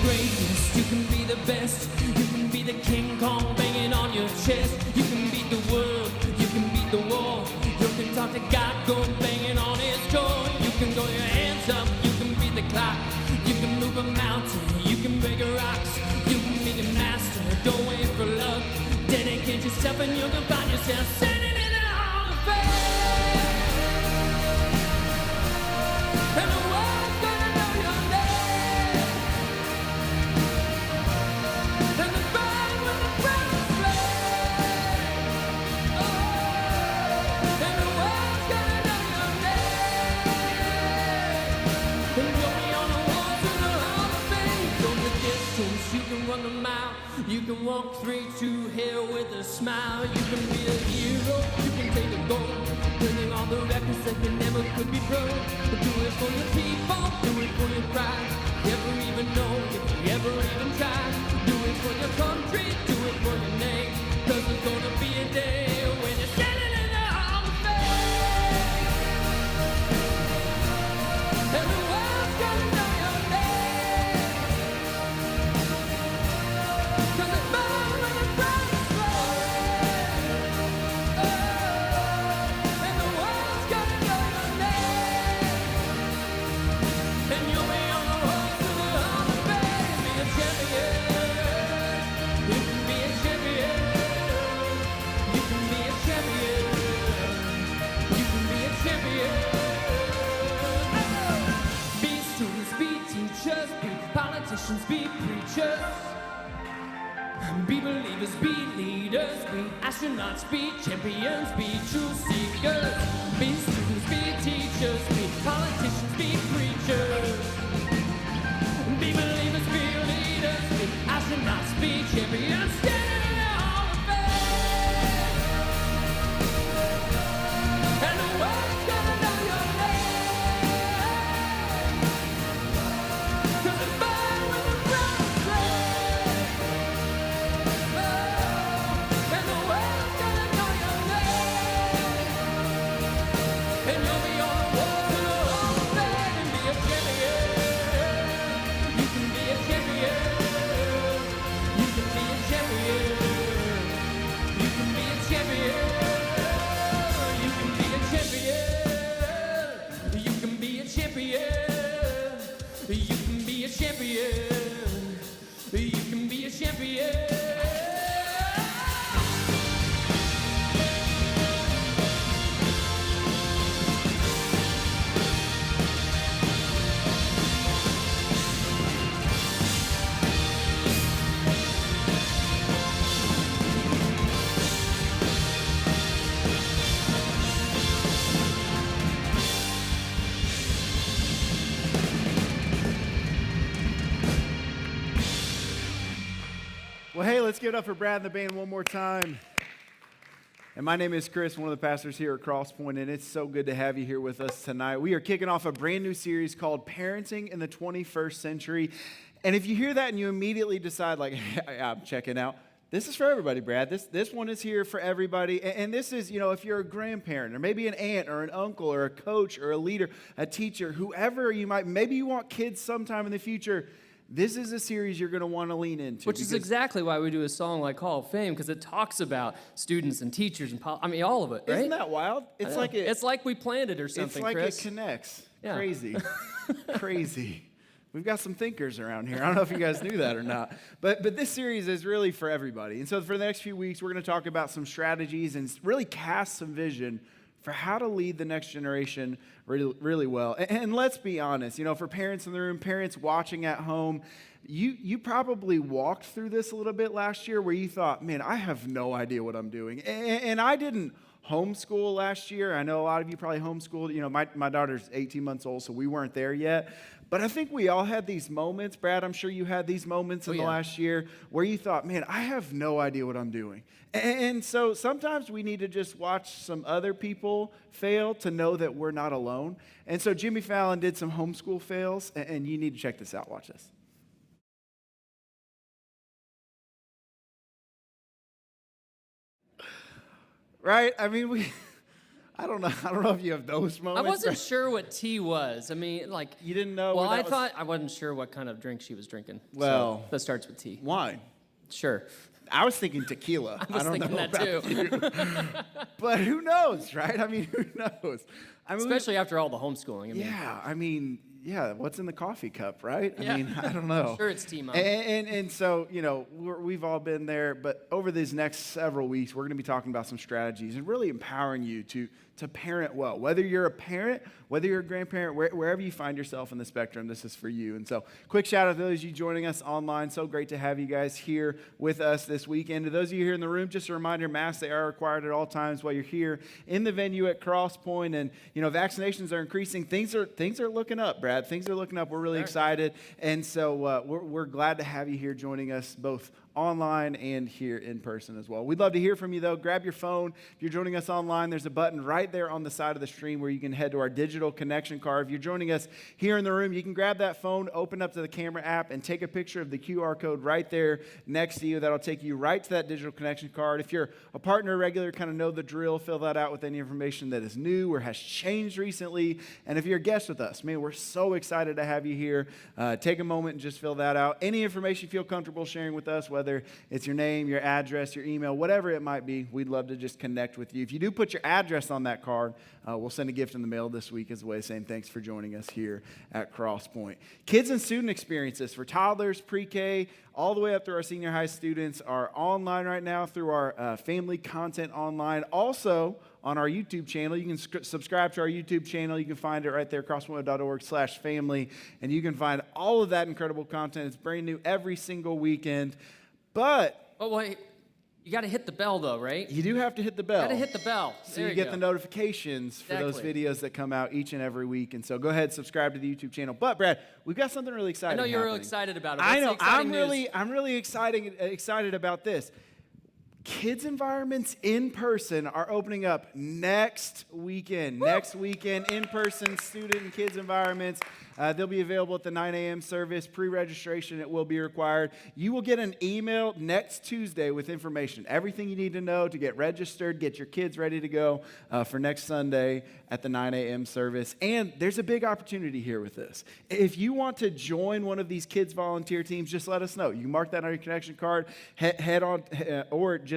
greatest, you can be the best. You can be the King Kong banging on your chest. You can beat the world, you can beat the war. You can talk to God, go banging on his door. You can throw your hands up, you can beat the clock. You can move a mountain, you can break rocks. You can be the master, don't wait for luck. Dedicate yourself and you can find yourself standing in the Hall of Fame. And the world's gonna know your name. And the burn with the proud flame. Oh, and the world's gonna know your name. And you'll be on the wall to the Hall of Fame. From the distance, you can run a mile. You can walk straight to hell with a smile. You can be a hero, you can take the gold. Winning all the records that you never could be broke. But do it for your people, do it for your pride. Never even know if you ever even tried. Do it for your country, do it for your name. Cause there's gonna be a day when you're standing in the Hall of Fame. And the world's gonna know your name. Cause it's born with a price flame. Oh, and the world's gonna know your name. And you'll be on the road to the Hall of Fame. Be a champion. You can be a champion. You can be a champion. You can be a champion. Oh. Be students, be teachers, be politicians, be preachers. Be believers, be leaders, be astronauts, be champions, be truth seekers. Be students, be teachers, be politicians, be preachers. Be believers, be leaders, be astronauts, be champions. Standing in the Hall of Fame. And the world's gonna know your name. Cause it's born with a proud flame. And the world's gonna know your name. And you'll be on the wall to the Hall of Fame. And be a champion. You can be a champion. You can be a champion. You can be a champion. You can be a champion. You can be a champion. You can be a champion. You can be a champion. Well, hey, let's give it up for Brad and the band one more time. And my name is Chris, one of the pastors here at Crosspoint, and it's so good to have you here with us tonight. We are kicking off a brand new series called Parenting in the 21st Century. And if you hear that and you immediately decide, like, I'm checking out, this is for everybody, Brad. This one is here for everybody. And this is, if you're a grandparent or maybe an aunt or an uncle or a coach or a leader, a teacher, whoever you might, maybe you want kids sometime in the future, this is a series you're going to want to lean into. Which is exactly why we do a song like Hall of Fame, because it talks about students and teachers and all of it, right? Isn't that wild? It's like we planned it or something, It's like Chris. it connects. Yeah. Crazy. Crazy. We've got some thinkers around here. I don't know if you guys knew that or not. But this series is really for everybody. And so for the next few weeks, we're going to talk about some strategies and really cast some vision for how to lead the next generation really, really well. And let's be honest, for parents in the room, parents watching at home, you probably walked through this a little bit last year where you thought, man, I have no idea what I'm doing. And I didn't homeschool last year. I know a lot of you probably homeschooled. My daughter's 18 months old, so we weren't there yet. But I think we all had these moments. Brad, I'm sure you had these moments in the last year where you thought, man, I have no idea what I'm doing. And so sometimes we need to just watch some other people fail to know that we're not alone. And so Jimmy Fallon did some homeschool fails, and you need to check this out. Watch this. Right? I mean, I don't know. I don't know if you have those I moments. wasn't sure what tea was. I mean, like. You didn't know. Well, where I that thought I wasn't sure what kind of drink she was drinking. Well, so that starts with tea. wine. Sure. I was thinking tequila. I was don't thinking know that about too. you. But who knows, right? I mean, who knows? I mean, Especially after all the homeschooling. I mean, yeah. I mean, yeah. What's in the coffee cup, right? Yeah. I mean, I don't know. Sure, it's tea, Mom. And so, you know, we've all been there. But over these next several weeks, we're going to be talking about some strategies and really empowering you to parent well. Whether you're a parent, whether you're a grandparent, wherever you find yourself in the spectrum, this is for you. And so quick shout out to those of you joining us online. So great to have you guys here with us this weekend. To those of you here in the room, just a reminder, masks, they are required at all times while you're here in the venue at Cross Point. And, you know, vaccinations are increasing. Things are looking up, Brad. Things are looking up. We're really excited. And so we're glad to have you here joining us both online and here in person as well. We'd love to hear from you, though. Grab your phone. If you're joining us online, there's a button right there on the side of the stream where you can head to our digital connection card. If you're joining us here in the room, you can grab that phone, open up to the camera app, and take a picture of the QR code right there next to you. That'll take you right to that digital connection card. If you're a partner or regular, kind of know the drill. Fill that out with any information that is new or has changed recently. And if you're a guest with us, man, we're so excited to have you here. Take a moment and just fill that out. Any information you feel comfortable sharing with us, whether it's your name, your address, your email, whatever it might be, we'd love to just connect with you. If you do put your address on that card, we'll send a gift in the mail this week as a way of saying thanks for joining us here at Cross Point. Kids and student experiences for toddlers, pre-K, all the way up through our senior high students are online right now through our family content online. Also, on our YouTube channel. You can subscribe to our YouTube channel. You can find it right there, crosspoint.org/family, and you can find all of that incredible content. It's brand new every single weekend. But wait, you got to hit the bell, though, right? you do have to hit the bell. Got to hit the bell. So There you get go. the notifications for those Exactly. videos that come out each and every week. And so go ahead, subscribe to the YouTube channel. But Brad, we've got something really I exciting know you're real happening. excited about it. I What's the know. exciting news? I'm really excited about this. Kids environments in person are opening up next weekend. Woo! Next weekend, in-person student and kids environments. They'll be available at the 9 a.m. service. Pre-registration, it will be required. You will get an email next Tuesday with information. Everything you need to know to get registered, get your kids ready to go for next Sunday at the 9 a.m. service. And there's a big opportunity here with this. If you want to join one of these kids volunteer teams, just let us know. You can mark that on your connection card, head on, or just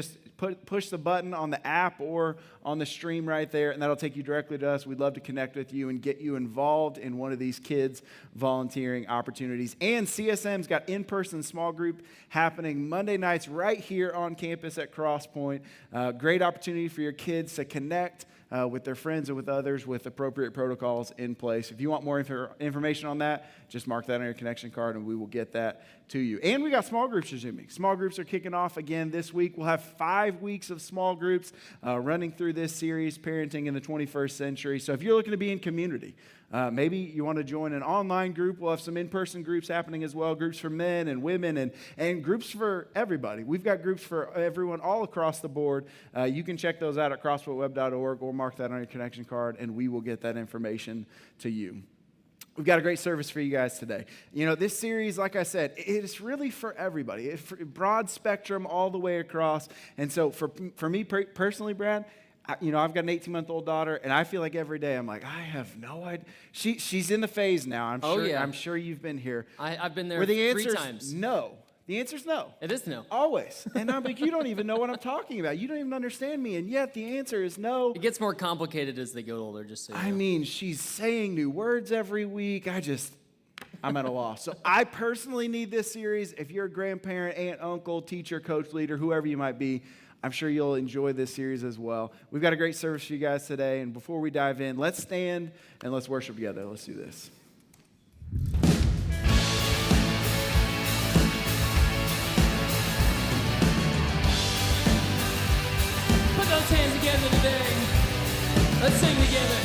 push the button on the app or on the stream right there, and that'll take you directly to us. We'd love to connect with you and get you involved in one of these kids volunteering opportunities. And CSM's got in-person small group happening Monday nights right here on campus at Cross Point. Great opportunity for your kids to connect with their friends and with others with appropriate protocols in place. If you want more information on that, just mark that on your connection card and we will get that to you. And we got small groups resuming. Small groups are kicking off again this week. We'll have 5 weeks of small groups running through this series, Parenting in the 21st Century. So if you're looking to be in community, maybe you want to join an online group. We'll have some in-person groups happening as well, groups for men and women and groups for everybody. We've got groups for everyone all across the board. You can check those out at crosspointweb.org or mark that on your connection card, and we will get that information to you. We've got a great service for you guys today. You know, this series, like I said, it is really for everybody. It's for broad spectrum all the way across. And so for me personally, Brad, I've got an 18-month-old daughter, and I feel like every day I'm like, I have no idea. She's in the phase now. I'm sure you've been here. I've been there where the 3 answer's times. No. The answer's no. It is no. Always. And I'm like, you don't even know what I'm talking about. You don't even understand me. And yet the answer is no. It gets more complicated as they get older, just so you know. I mean, she's saying new words every week. I'm at a loss. So I personally need this series. If you're a grandparent, aunt, uncle, teacher, coach, leader, whoever you might be, I'm sure you'll enjoy this series as well. We've got a great service for you guys today. And before we dive in, let's stand and let's worship together. Let's do this. Put those hands together today. Let's sing together.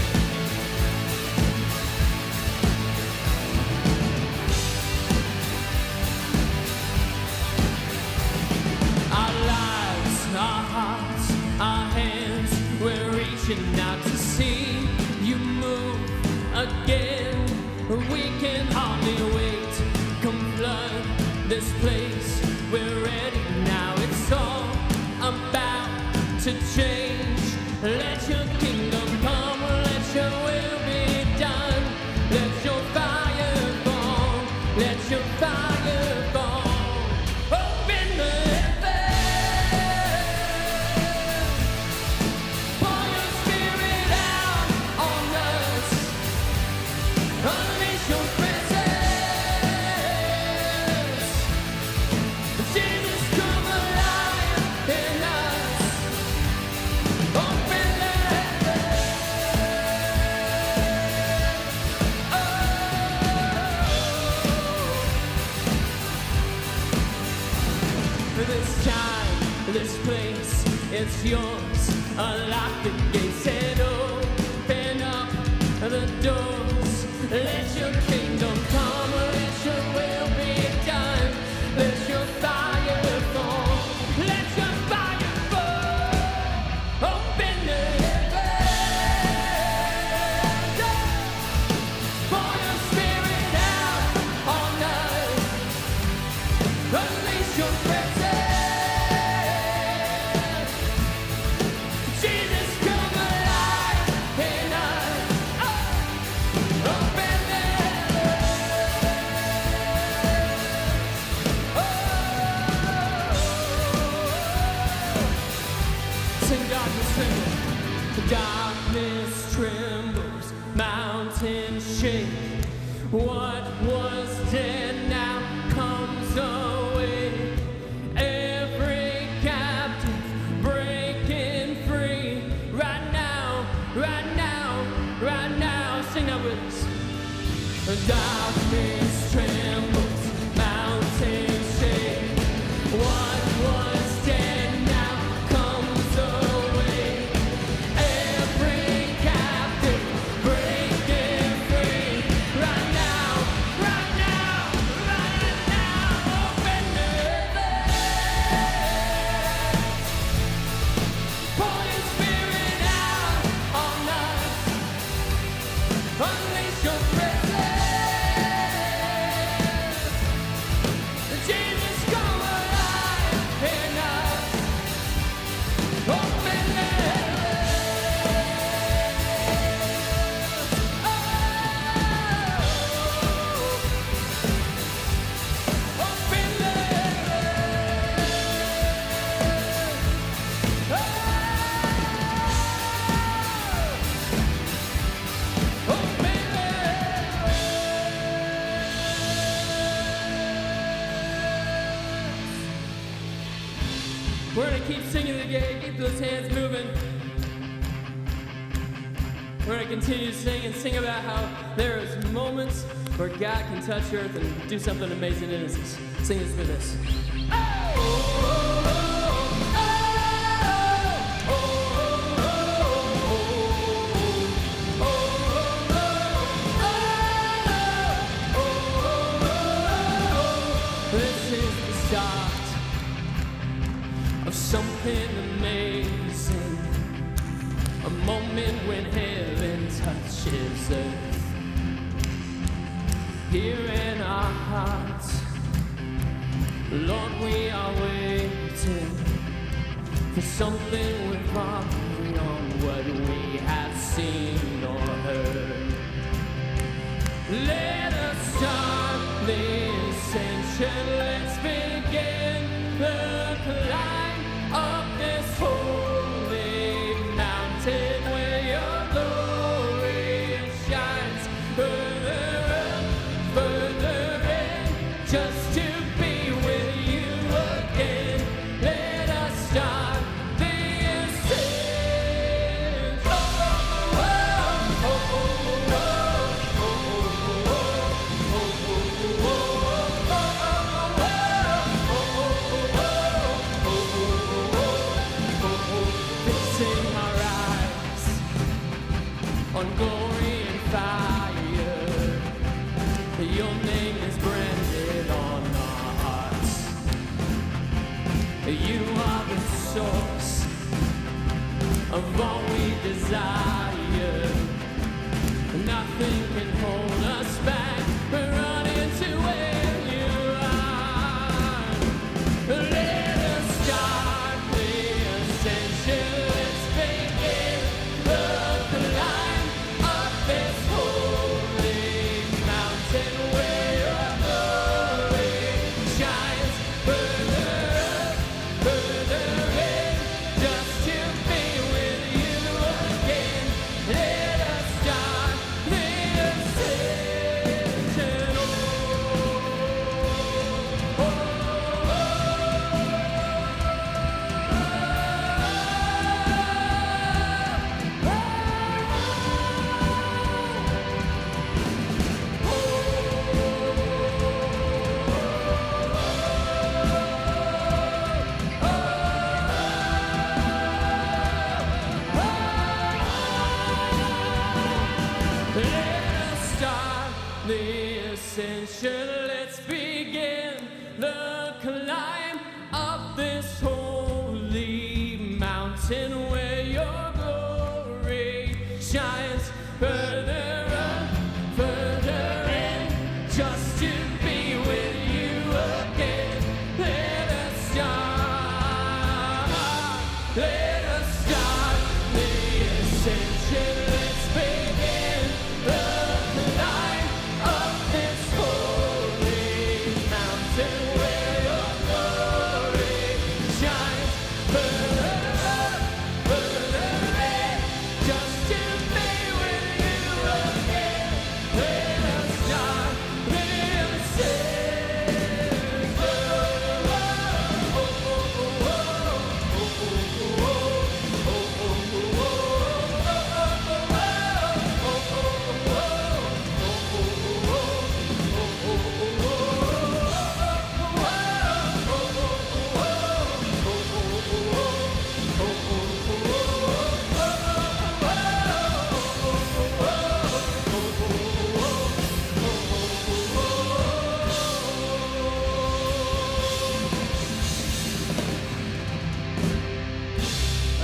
Our lives, our hearts, our hands, we're reaching out to see you move again. We can hardly wait. Come flood this place. We're ready now. It's all about to change. Let your kingdom come. This time, this place, it's yours. Unlock the gates and open up the doors. Let your kingdom come, let your will be done. Let your fire fall, let your fire fall. Open the heavens, pour your spirit out on us. Unleash your presence. Jesus, come alive in us. Open the heavens. Sing darkness trembles. Darkness trembles. Mountains shake. What was dead now comes away. Every captive breaking free. Right now, right now, right now. Sing that with us. Darkness trembles, mountains shake. What was dead now comes away. Every captive breaking free. Right now, right now, right now. Open the heavens. Pour your spirit out on us. Unleash your presence. Jesus, come alive in us. Open the heavens. Open the We're gonna keep singing together, keep those hands moving. We're gonna continue to sing and sing about how there is moments where God can touch earth and do something amazing in us. Sing this with us. This is the start of something amazing. A moment when heaven touches earth. Here in our hearts, Lord, we are waiting for something with far beyond what we have seen or heard. Let us start the ascension. Let's begin the climb up this holy mountain where your glory shines. Further in, just to be with you again. Let us start the ascent. Oh, oh, oh, oh, oh, fixing our eyes on glory and fire. Your name is branded on our hearts. You are the source of all we desire. Nothing can hold us back. We're running to where you are. Let us start the ascension. Let's begin the climb up this holy mountain where your glory shines. Further up, further in, just to be with you again. Let us start the ascent. ascension. Let's begin the climb up this holy mountain where your glory shines further up, further in, just to be with you again. Let us start the ascension. Let's begin the climb up this holy mountain where your glory shines further up, further in, just to be with you again. Let us start the ascension.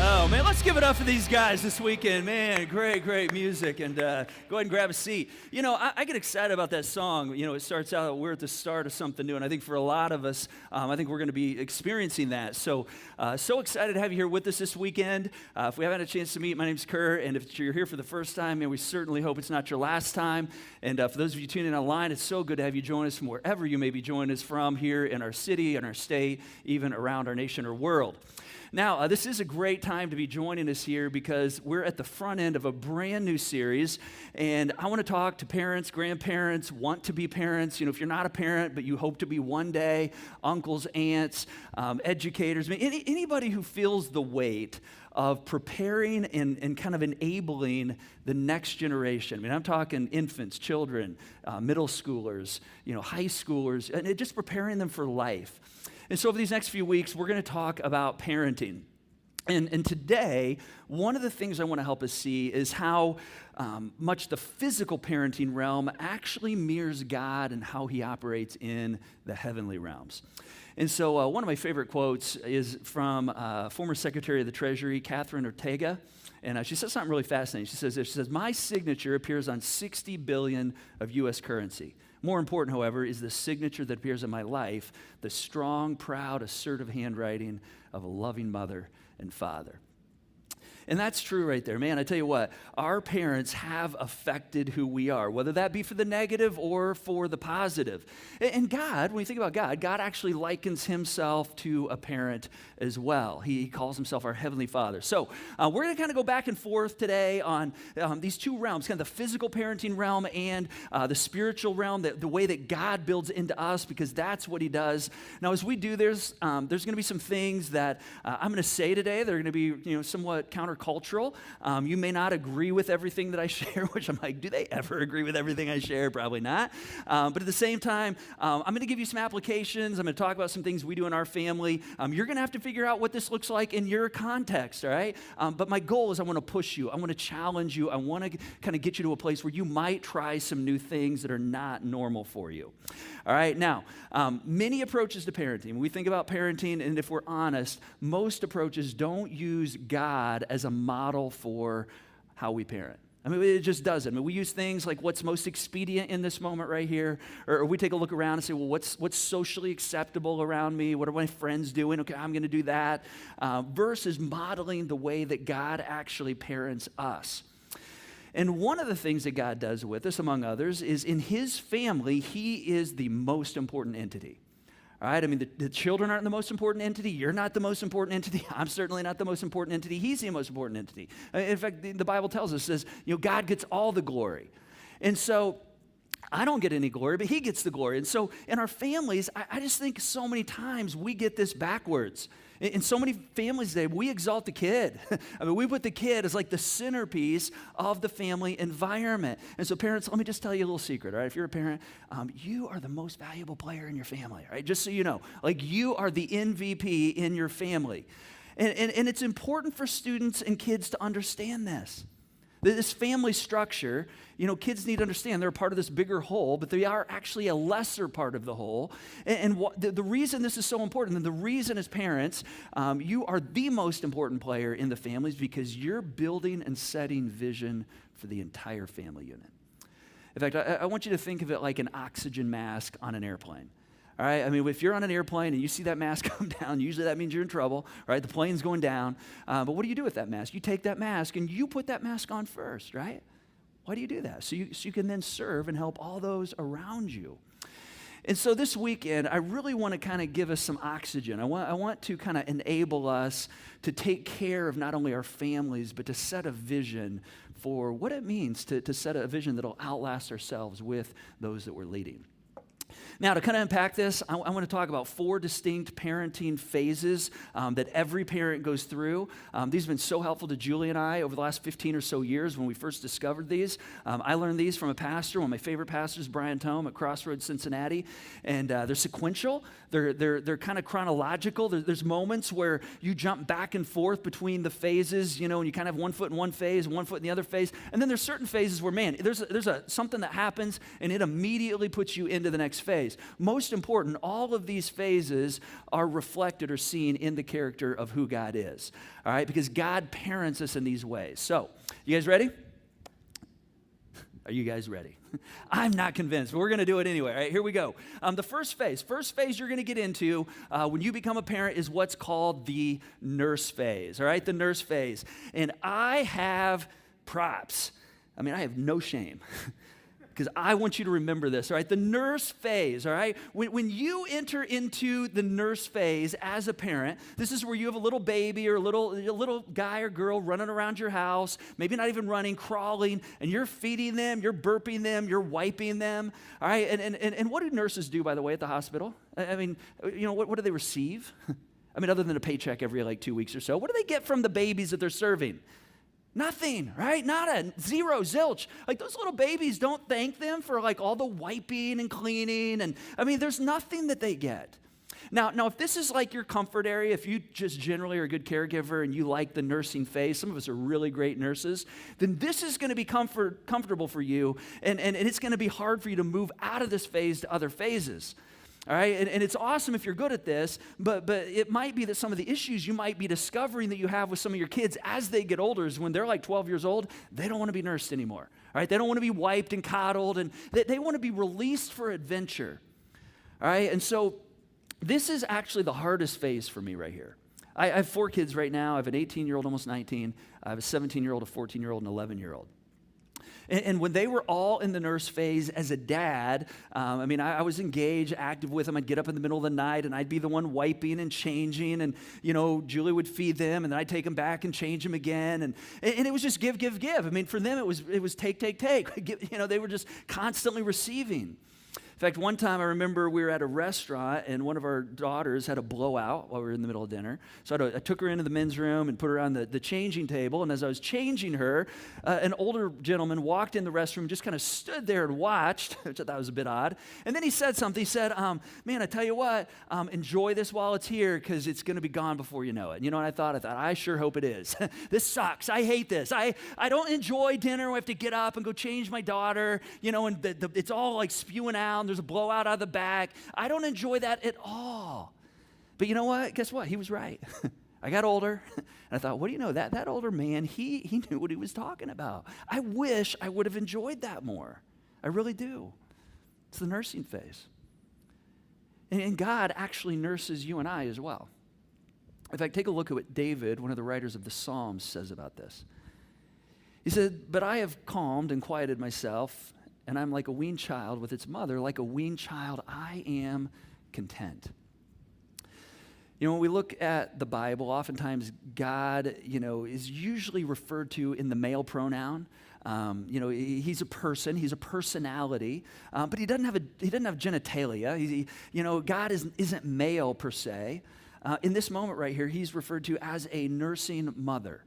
Oh, man, let's give it up for these guys this weekend. Man, great music. And go ahead and grab a seat. You know, I get excited about that song. You know, it starts out, we're at the start of something new. And I think for a lot of us, I think we're going to be experiencing that. So excited to have you here with us this weekend. If we haven't had a chance to meet, my name's Curt. And if you're here for the first time, man, we certainly hope it's not your last time. And for those of you tuning in online, it's so good to have you join us from wherever you may be joining us from here in our city, in our state, even around our nation or world. Now, this is a great time to be joining us here because we're at the front end of a brand new series, and I want to talk to parents, grandparents, want to be parents. You know, if you're not a parent, but you hope to be one day, uncles, aunts, educators, I mean, anybody who feels the weight of preparing and kind of enabling the next generation. I mean, I'm talking infants, children, middle schoolers, you know, high schoolers, and just preparing them for life. And so over these next few weeks, we're going to talk about parenting. And today, one of the things I want to help us see is how much the physical parenting realm actually mirrors God and how he operates in the heavenly realms. And so one of my favorite quotes is from former Secretary of the Treasury, Catherine Ortega. And she says something really fascinating. She says, my signature appears on 60 billion of U.S. currency. More important, however, is the signature that appears in my life, the strong, proud, assertive handwriting of a loving mother and father. And that's true right there. Man, I tell you what, our parents have affected who we are, whether that be for the negative or for the positive. And God, when you think about God, God actually likens himself to a parent as well. He calls himself our Heavenly Father. So we're going to kind of go back and forth today on these two realms, kind of the physical parenting realm and the spiritual realm, the way that God builds into us, because that's what he does. Now, as we do, there's going to be some things that I'm going to say today. They're going to be, somewhat countercultural. You may not agree with everything that I share, which I'm like, do they ever agree with everything I share? Probably not. But at the same time, I'm going to give you some applications. I'm going to talk about some things we do in our family. You're going to have to figure out what this looks like in your context, all right? But my goal is I want to push you. I want to challenge you. I want to kind of get you to a place where you might try some new things that are not normal for you. All right? Now, many approaches to parenting. When we think about parenting, and if we're honest, most approaches don't use God as a model for how we parent. I mean, it just doesn't. I mean, we use things like what's most expedient in this moment right here, or we take a look around and say, well, what's socially acceptable around me? What are my friends doing? Okay, I'm going to do that, versus modeling the way that God actually parents us. And one of the things that God does with us, among others, is in his family, he is the most important entity. All right, I mean, the children aren't the most important entity. You're not the most important entity. I'm certainly not the most important entity. He's the most important entity. In fact, the Bible tells us, says, God gets all the glory. And so I don't get any glory, but he gets the glory. And so in our families, I just think so many times we get this backwards. In so many families today, we exalt the kid. I mean, we put the kid as like the centerpiece of the family environment. And so parents, let me just tell you a little secret, all right? If you're a parent, you are the most valuable player in your family, all right? Just so you know, like you are the MVP in your family. And it's important for students and kids to understand this. This family structure, kids need to understand they're a part of this bigger whole, but they are actually a lesser part of the whole. And the reason this is so important, and the reason as parents, you are the most important player in the families because you're building and setting vision for the entire family unit. In fact, I want you to think of it like an oxygen mask on an airplane. All right, I mean, if you're on an airplane and you see that mask come down, usually that means you're in trouble, right? The plane's going down. But what do you do with that mask? You take that mask and you put that mask on first, right? Why do you do that? So you can then serve and help all those around you. And so this weekend, I really want to kind of give us some oxygen. I want to kind of enable us to take care of not only our families, but to set a vision for what it means to set a vision that will outlast ourselves with those that we're leading. Now, to kind of unpack this, I want to talk about 4 distinct parenting phases that every parent goes through. These have been so helpful to Julie and I over the last 15 or so years when we first discovered these. I learned these from a pastor, one of my favorite pastors, Brian Tome at Crossroads, Cincinnati. And they're sequential. They're kind of chronological. There's moments where you jump back and forth between the phases, and you kind of have one foot in one phase, one foot in the other phase. And then there's certain phases where, man, there's something that happens and it immediately puts you into the next phase. Most important, all of these phases are reflected or seen in the character of who God is, all right? Because God parents us in these ways. So, you guys ready? Are you guys ready? I'm not convinced, but we're going to do it anyway, all right? Here we go. The first phase you're going to get into when you become a parent is what's called the nurse phase, all right? The nurse phase. And I have props. I mean, I have no shame. Because I want you to remember this, all right? The nurse phase, all right? When you enter into the nurse phase as a parent, this is where you have a little baby or a little guy or girl running around your house, maybe not even running, crawling, and you're feeding them, you're burping them, you're wiping them, all right? And what do nurses do, by the way, at the hospital? I mean, what do they receive? I mean, other than a paycheck every 2 weeks or so, what do they get from the babies that they're serving? Nothing, right? Nada, zero, zilch. Those little babies, don't thank them for all the wiping and cleaning. And I mean, there's nothing that they get. Now, if this is your comfort area, if you just generally are a good caregiver and you like the nursing phase, some of us are really great nurses, then this is going to be comfortable for you. And it's going to be hard for you to move out of this phase to other phases. All right, and it's awesome if you're good at this, but it might be that some of the issues you might be discovering that you have with some of your kids as they get older is when they're 12 years old, they don't want to be nursed anymore. All right, they don't want to be wiped and coddled, and they want to be released for adventure. All right, and so this is actually the hardest phase for me right here. I have 4 kids right now. I have an 18-year-old, almost 19. I have a 17-year-old, a 14-year-old, and an 11-year-old. And when they were all in the nurse phase as a dad, I was engaged, active with them. I'd get up in the middle of the night, and I'd be the one wiping and changing, and, Julie would feed them, and then I'd take them back and change them again, and it was just give. I mean, for them, it was take. They were just constantly receiving. In fact, one time I remember we were at a restaurant and one of our daughters had a blowout while we were in the middle of dinner. So I took her into the men's room and put her on the changing table. And as I was changing her, an older gentleman walked in the restroom and just kind of stood there and watched, which I thought was a bit odd. And then he said something. He said, man, I tell you what, enjoy this while it's here because it's going to be gone before you know it. And you know what I thought? I sure hope it is. This sucks. I hate this. I don't enjoy dinner. I have to get up and go change my daughter, and it's all spewing out. There's a blowout out of the back. I don't enjoy that at all. But you know what? Guess what? He was right. I got older, and I thought, what do you know? That older man, he knew what he was talking about. I wish I would have enjoyed that more. I really do. It's the nursing phase. And God actually nurses you and I as well. In fact, take a look at what David, one of the writers of the Psalms, says about this. He said, but I have calmed and quieted myself, and I'm like a weaned child with its mother. Like a weaned child, I am content. When we look at the Bible, oftentimes God, is usually referred to in the male pronoun. He's a person, he's a personality, but he doesn't have genitalia. God isn't male per se. In this moment right here, he's referred to as a nursing mother.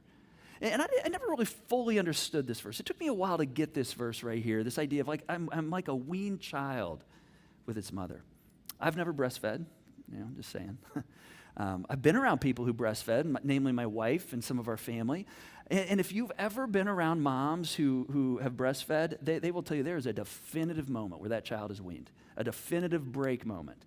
And I never really fully understood this verse. It took me a while to get this verse right here, this idea of I'm like a weaned child with its mother. I've never breastfed. I'm just saying. I've been around people who breastfed, namely my wife and some of our family. And if you've ever been around moms who have breastfed, they will tell you there is a definitive moment where that child is weaned, a definitive break moment.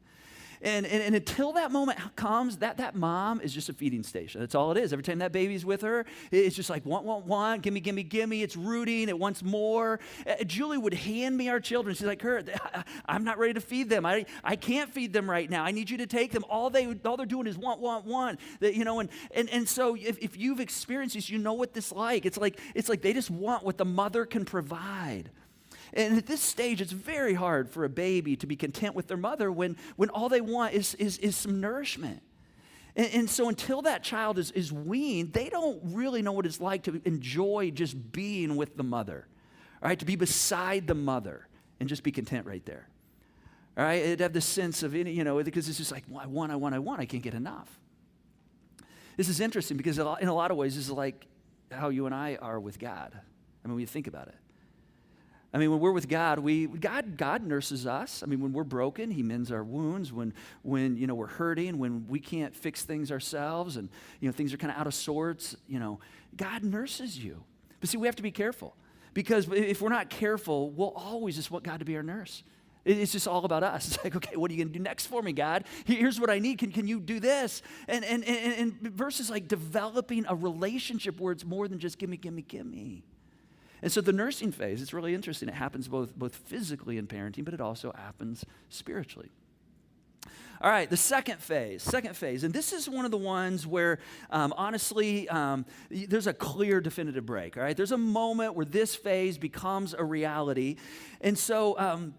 And until that moment comes, that mom is just a feeding station. That's all it is. Every time that baby's with her, it's just like, want, gimme, gimme, gimme. It's rooting, it wants more. Julie would hand me our children. She's like, Curt, I'm not ready to feed them. I can't feed them right now. I need you to take them. All they're doing is want. And so if you've experienced this, you know what this like. It's like they just want what the mother can provide. And at this stage, it's very hard for a baby to be content with their mother when all they want is some nourishment. And so until that child is weaned, they don't really know what it's like to enjoy just being with the mother, all right, to be beside the mother and just be content right there. All right, it'd have this sense of, because it's just like, well, I want, I can't get enough. This is interesting because in a lot of ways, this is like how you and I are with God. I mean, when you think about it. I mean, when we're with God, God nurses us. I mean, when we're broken, he mends our wounds. When we're hurting, when we can't fix things ourselves and, things are kind of out of sorts, God nurses you. But see, we have to be careful because if we're not careful, we'll always just want God to be our nurse. It's just all about us. It's like, okay, what are you going to do next for me, God? Here's what I need. Can you do this? And versus like developing a relationship where it's more than just gimme. And so the nursing phase, it's really interesting. It happens both physically in parenting, but it also happens spiritually. All right, the second phase. And this is one of the ones where, honestly, there's a clear, definitive break, all right? There's a moment where this phase becomes a reality. And so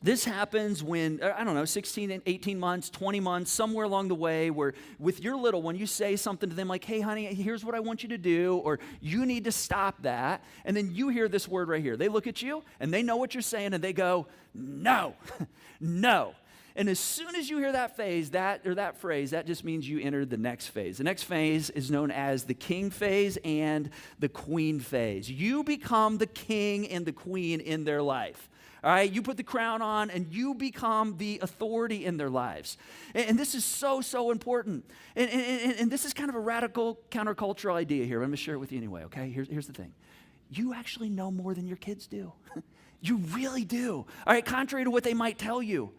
this happens when, 16 and 18 months, 20 months, somewhere along the way where with your little one, you say something to them like, hey, honey, here's what I want you to do, or you need to stop that. And then you hear this word right here. They look at you, and they know what you're saying, and they go, no, no. And as soon as you hear that phrase, that just means you entered the next phase. The next phase is known as the king phase and the queen phase. You become the king and the queen in their life. All right, you put the crown on and you become the authority in their lives. And this is so important. And this is kind of a radical countercultural idea here. I'm going to share it with you anyway, okay? Here's the thing. You actually know more than your kids do. You really do. All right, contrary to what they might tell you.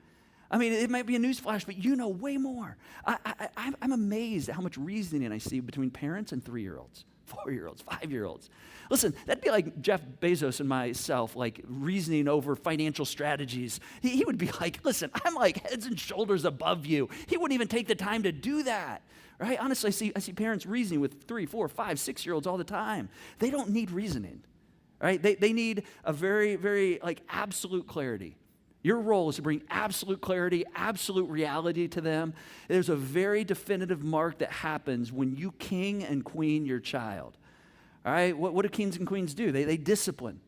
I mean, it might be a newsflash, but you know way more. I'm amazed at how much reasoning I see between parents and 3-year-olds, 4-year-olds, 5-year-olds. Listen, that'd be like Jeff Bezos and myself, like reasoning over financial strategies. He would be like, listen, I'm like heads and shoulders above you. He wouldn't even take the time to do that, right? Honestly, I see parents reasoning with 3, 4, 5, 6-year-olds all the time. They don't need reasoning, right? They need a very, very like absolute clarity. Your role is to bring absolute clarity, absolute reality to them. There's a very definitive mark that happens when you king and queen your child. All right, what do kings and queens do? They discipline.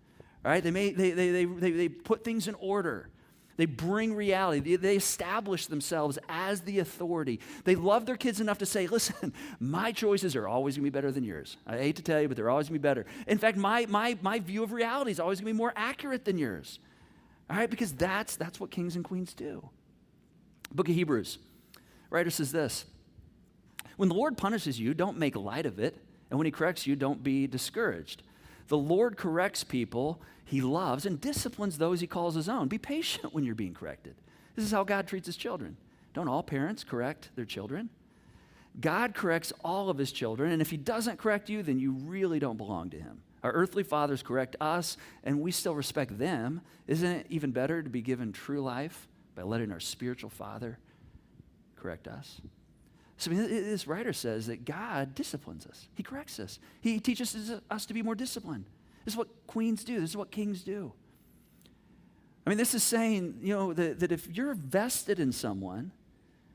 All right, they put things in order. They bring reality. They establish themselves as the authority. They love their kids enough to say, listen, my choices are always going to be better than yours. I hate to tell you, but they're always going to be better. In fact, my view of reality is always going to be more accurate than yours. All right, because that's what kings and queens do. Book of Hebrews, writer says this: when the Lord punishes you, don't make light of it, and when he corrects you, don't be discouraged. The Lord corrects people he loves and disciplines those he calls his own. Be patient when you're being corrected. This is how God treats his children. Don't all parents correct their children? God corrects all of his children, and if he doesn't correct you, then you really don't belong to him. Our earthly fathers correct us, and we still respect them. Isn't it even better to be given true life by letting our spiritual Father correct us? So this writer says that God disciplines us. He corrects us. He teaches us to be more disciplined. This is what queens do. This is what kings do. I mean, this is saying, that if you're vested in someone,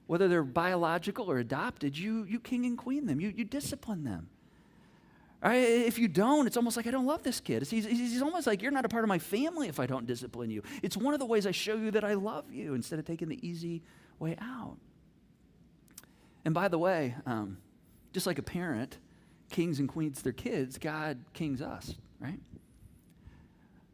whether they're biological or adopted, you king and queen them. You discipline them. All right? If you don't, it's almost like I don't love this kid. He's almost like you're not a part of my family if I don't discipline you. It's one of the ways I show you that I love you instead of taking the easy way out. And by the way, just like a parent kings and queens their kids, God kings us, right?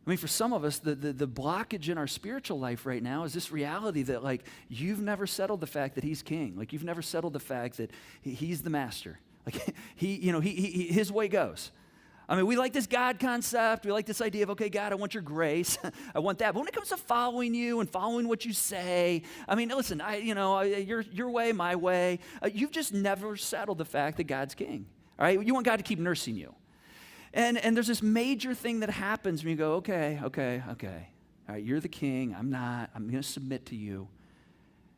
I mean, for some of us, the blockage in our spiritual life right now is this reality that, like, you've never settled the fact that he's king. Like, you've never settled the fact that he's the master. Like, his way goes. I mean, we like this God concept. We like this idea of, okay, God, I want your grace. I want that. But when it comes to following you and following what you say, I mean, listen, your way, my way. You've just never settled the fact that God's king. All right? You want God to keep nursing you. And there's this major thing that happens when you go, okay. All right, you're the king. I'm not. I'm going to submit to you.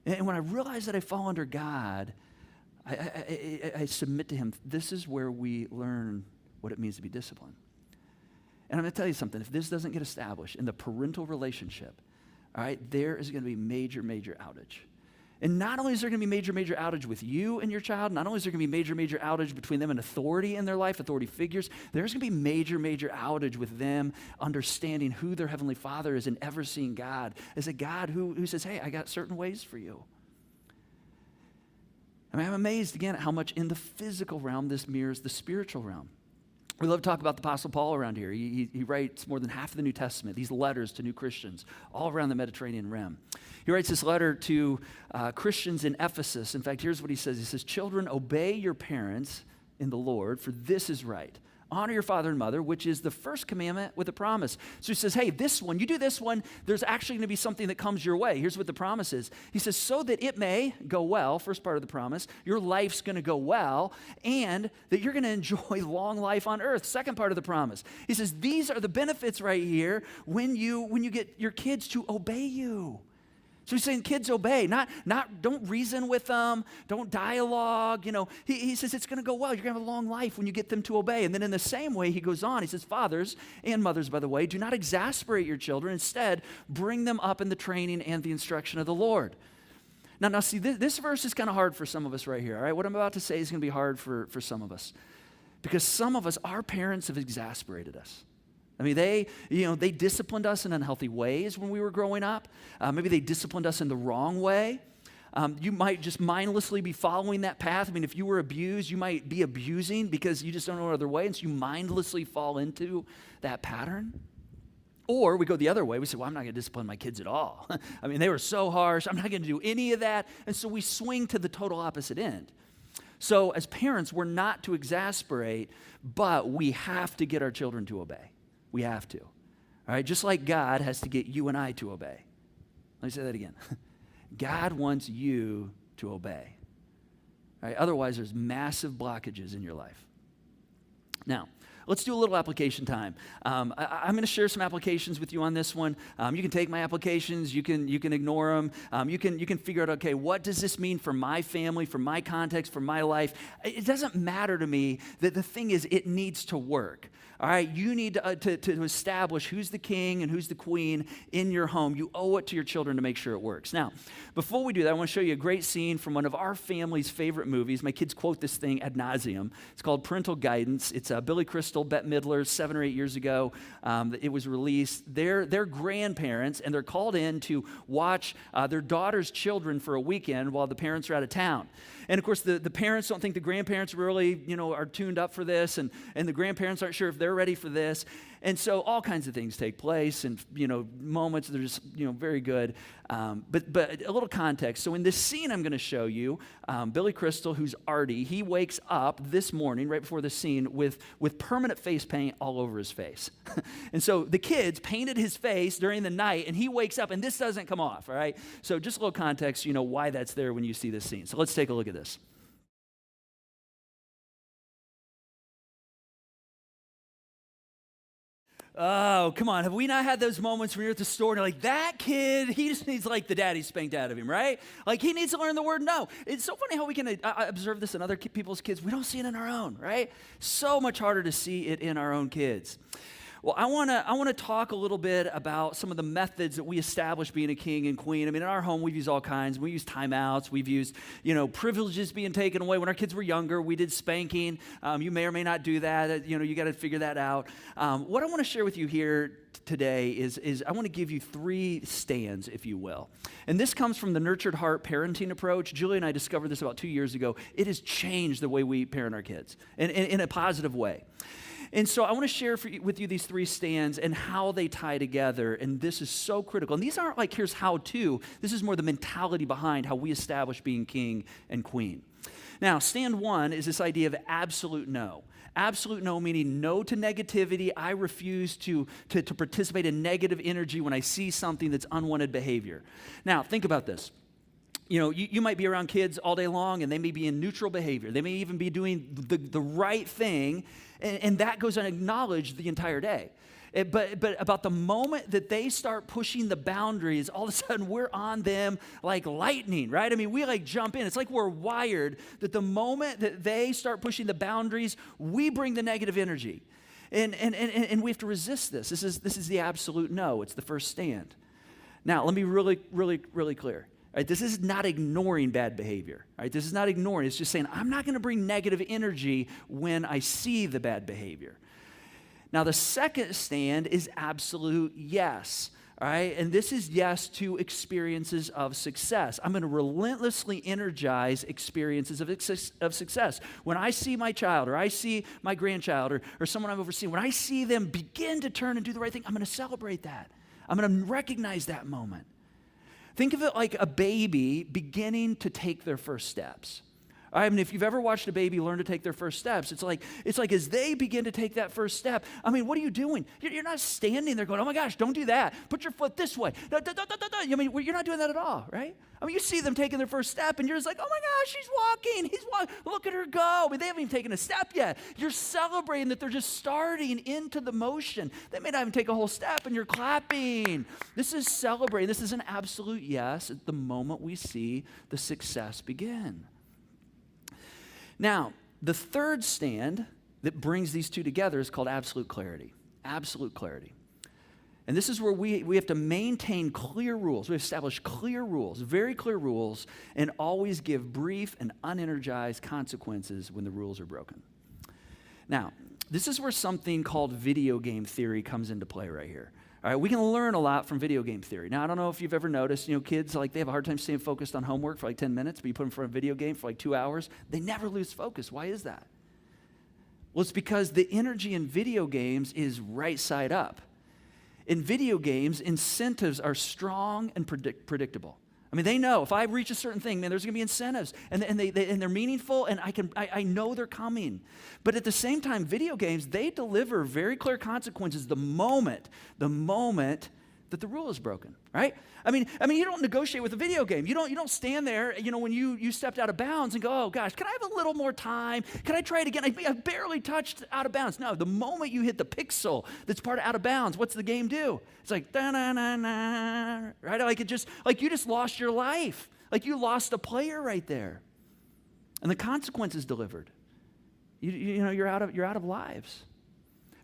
And when I realize that I fall under God, I submit to him. This is where we learn what it means to be disciplined. And I'm going to tell you something. If this doesn't get established in the parental relationship, all right, there is going to be major, major outage. And not only is there going to be major, major outage with you and your child, not only is there going to be major, major outage between them and authority in their life, authority figures, there's going to be major, major outage with them understanding who their Heavenly Father is and ever seeing God as a God who says, hey, I got certain ways for you. I mean, I'm amazed again at how much in the physical realm this mirrors the spiritual realm. We love to talk about the Apostle Paul around here. He writes more than half of the New Testament, these letters to new Christians all around the Mediterranean rim. He writes this letter to Christians in Ephesus. In fact, here's what he says. He says, children, obey your parents in the Lord, for this is right. Honor your father and mother, which is the first commandment with a promise. So he says, hey, this one, you do this one, there's actually going to be something that comes your way. Here's what the promise is. He says, so that it may go well, first part of the promise, your life's going to go well, and that you're going to enjoy long life on earth. Second part of the promise. He says, these are the benefits right here when you get your kids to obey you. So he's saying, kids, obey, not don't reason with them, don't dialogue. He says it's going to go well. You're going to have a long life when you get them to obey. And then in the same way, he goes on. He says, fathers and mothers, by the way, do not exasperate your children. Instead, bring them up in the training and the instruction of the Lord. Now see, this verse is kind of hard for some of us right here. All right, what I'm about to say is going to be hard for some of us because some of us, our parents have exasperated us. I mean, they disciplined us in unhealthy ways when we were growing up. Maybe they disciplined us in the wrong way. You might just mindlessly be following that path. I mean, if you were abused, you might be abusing because you just don't know another way, and so you mindlessly fall into that pattern. Or we go the other way. We say, well, I'm not going to discipline my kids at all. I mean, they were so harsh. I'm not going to do any of that. And so we swing to the total opposite end. So as parents, we're not to exasperate, but we have to get our children to obey. We have to. All right, just like God has to get you and I to obey. Let me say that again. God wants you to obey. All right, otherwise, there's massive blockages in your life. Now, let's do a little application time. I'm going to share some applications with you on this one. You can take my applications. You can ignore them. You can figure out, okay, what does this mean for my family, for my context, for my life? It doesn't matter to me. That the thing is, it needs to work. All right, you need to establish who's the king and who's the queen in your home. You owe it to your children to make sure it works. Now, before we do that, I want to show you a great scene from one of our family's favorite movies. My kids quote this thing ad nauseum. It's called Parental Guidance. It's Billy Crystal, Bette Midler, 7 or 8 years ago. It was released. They're grandparents, and they're called in to watch their daughter's children for a weekend while the parents are out of town. And of course, the parents don't think the grandparents really, are tuned up for this, and the grandparents aren't sure if they're ready for this. And so all kinds of things take place, and moments that are just very good. But a little context. So in this scene I'm going to show you, Billy Crystal, who's Artie, he wakes up this morning right before the scene with permanent face paint all over his face. And so the kids painted his face during the night, and he wakes up, and this doesn't come off. All right. So just a little context, why that's there when you see this scene. So let's take a look at this. Oh, come on. Have we not had those moments when you're at the store and you're like, that kid, he just needs the daddy spanked out of him, right? Like he needs to learn the word no. It's so funny how we can observe this in other people's kids. We don't see it in our own, right? So much harder to see it in our own kids. Well, I want to talk a little bit about some of the methods that we establish being a king and queen. I mean, in our home, we've used all kinds. We use timeouts. We've used, privileges being taken away. When our kids were younger, we did spanking. You may or may not do that. You got to figure that out. What I want to share with you here today is I want to give you 3 stands, if you will. And this comes from the Nurtured Heart parenting approach. Julie and I discovered this about 2 years ago. It has changed the way we parent our kids in a positive way. And so I want to share with you these 3 stands and how they tie together, and this is so critical. And these aren't like, here's how to. This is more the mentality behind how we establish being king and queen. Now, stand 1 is this idea of absolute no. Absolute no, meaning no to negativity. I refuse to participate in negative energy when I see something that's unwanted behavior. Now, think about this. You know, you might be around kids all day long, and they may be in neutral behavior. They may even be doing the right thing, and that goes unacknowledged the entire day. But about the moment that they start pushing the boundaries, all of a sudden we're on them like lightning, right? I mean, we like jump in. It's like we're wired that the moment that they start pushing the boundaries, we bring the negative energy. And we have to resist this. This is the absolute no. It's the first stand. Now, let me be really, really, really clear. Right, this is not ignoring bad behavior. Right? This is not ignoring. It's just saying, I'm not going to bring negative energy when I see the bad behavior. Now, the second stand is absolute yes. All right? And this is yes to experiences of success. I'm going to relentlessly energize experiences of success. When I see my child, or I see my grandchild, or someone I've overseen, when I see them begin to turn and do the right thing, I'm going to celebrate that. I'm going to recognize that moment. Think of it like a baby beginning to take their first steps. I mean, if you've ever watched a baby learn to take their first steps, it's like as they begin to take that first step, I mean, what are you doing? You're not standing there going, oh my gosh, don't do that. Put your foot this way. I mean, you're not doing that at all, right? I mean, you see them taking their first step, and you're just like, oh my gosh, she's walking. He's walking. Look at her go. I mean, they haven't even taken a step yet. You're celebrating that they're just starting into the motion. They may not even take a whole step, and you're clapping. This is celebrating. This is an absolute yes at the moment we see the success begin. Now, the third stand that brings these two together is called absolute clarity. Absolute clarity. And this is where we have to maintain clear rules. We establish clear rules, very clear rules, and always give brief and unenergized consequences when the rules are broken. Now, this is where something called video game theory comes into play right here. All right, we can learn a lot from video game theory. Now, I don't know if you've ever noticed, kids, like they have a hard time staying focused on homework for like 10 minutes, but you put them in front of a video game for like 2 hours, they never lose focus. Why is that? Well, it's because the energy in video games is right side up. In video games, incentives are strong and predictable. I mean, they know if I reach a certain thing, man, there's going to be incentives, and they're meaningful, and I know they're coming. But at the same time, video games, they deliver very clear consequences the moment that the rule is broken, right? I mean, you don't negotiate with a video game. You don't stand there, when you stepped out of bounds and go, oh gosh, can I have a little more time? Can I try it again? I barely touched out of bounds. No, the moment you hit the pixel that's part of out of bounds, what's the game do? It's like da-na-na-na, right? Like you just lost your life. Like you lost a player right there, and the consequence is delivered. You're out of lives.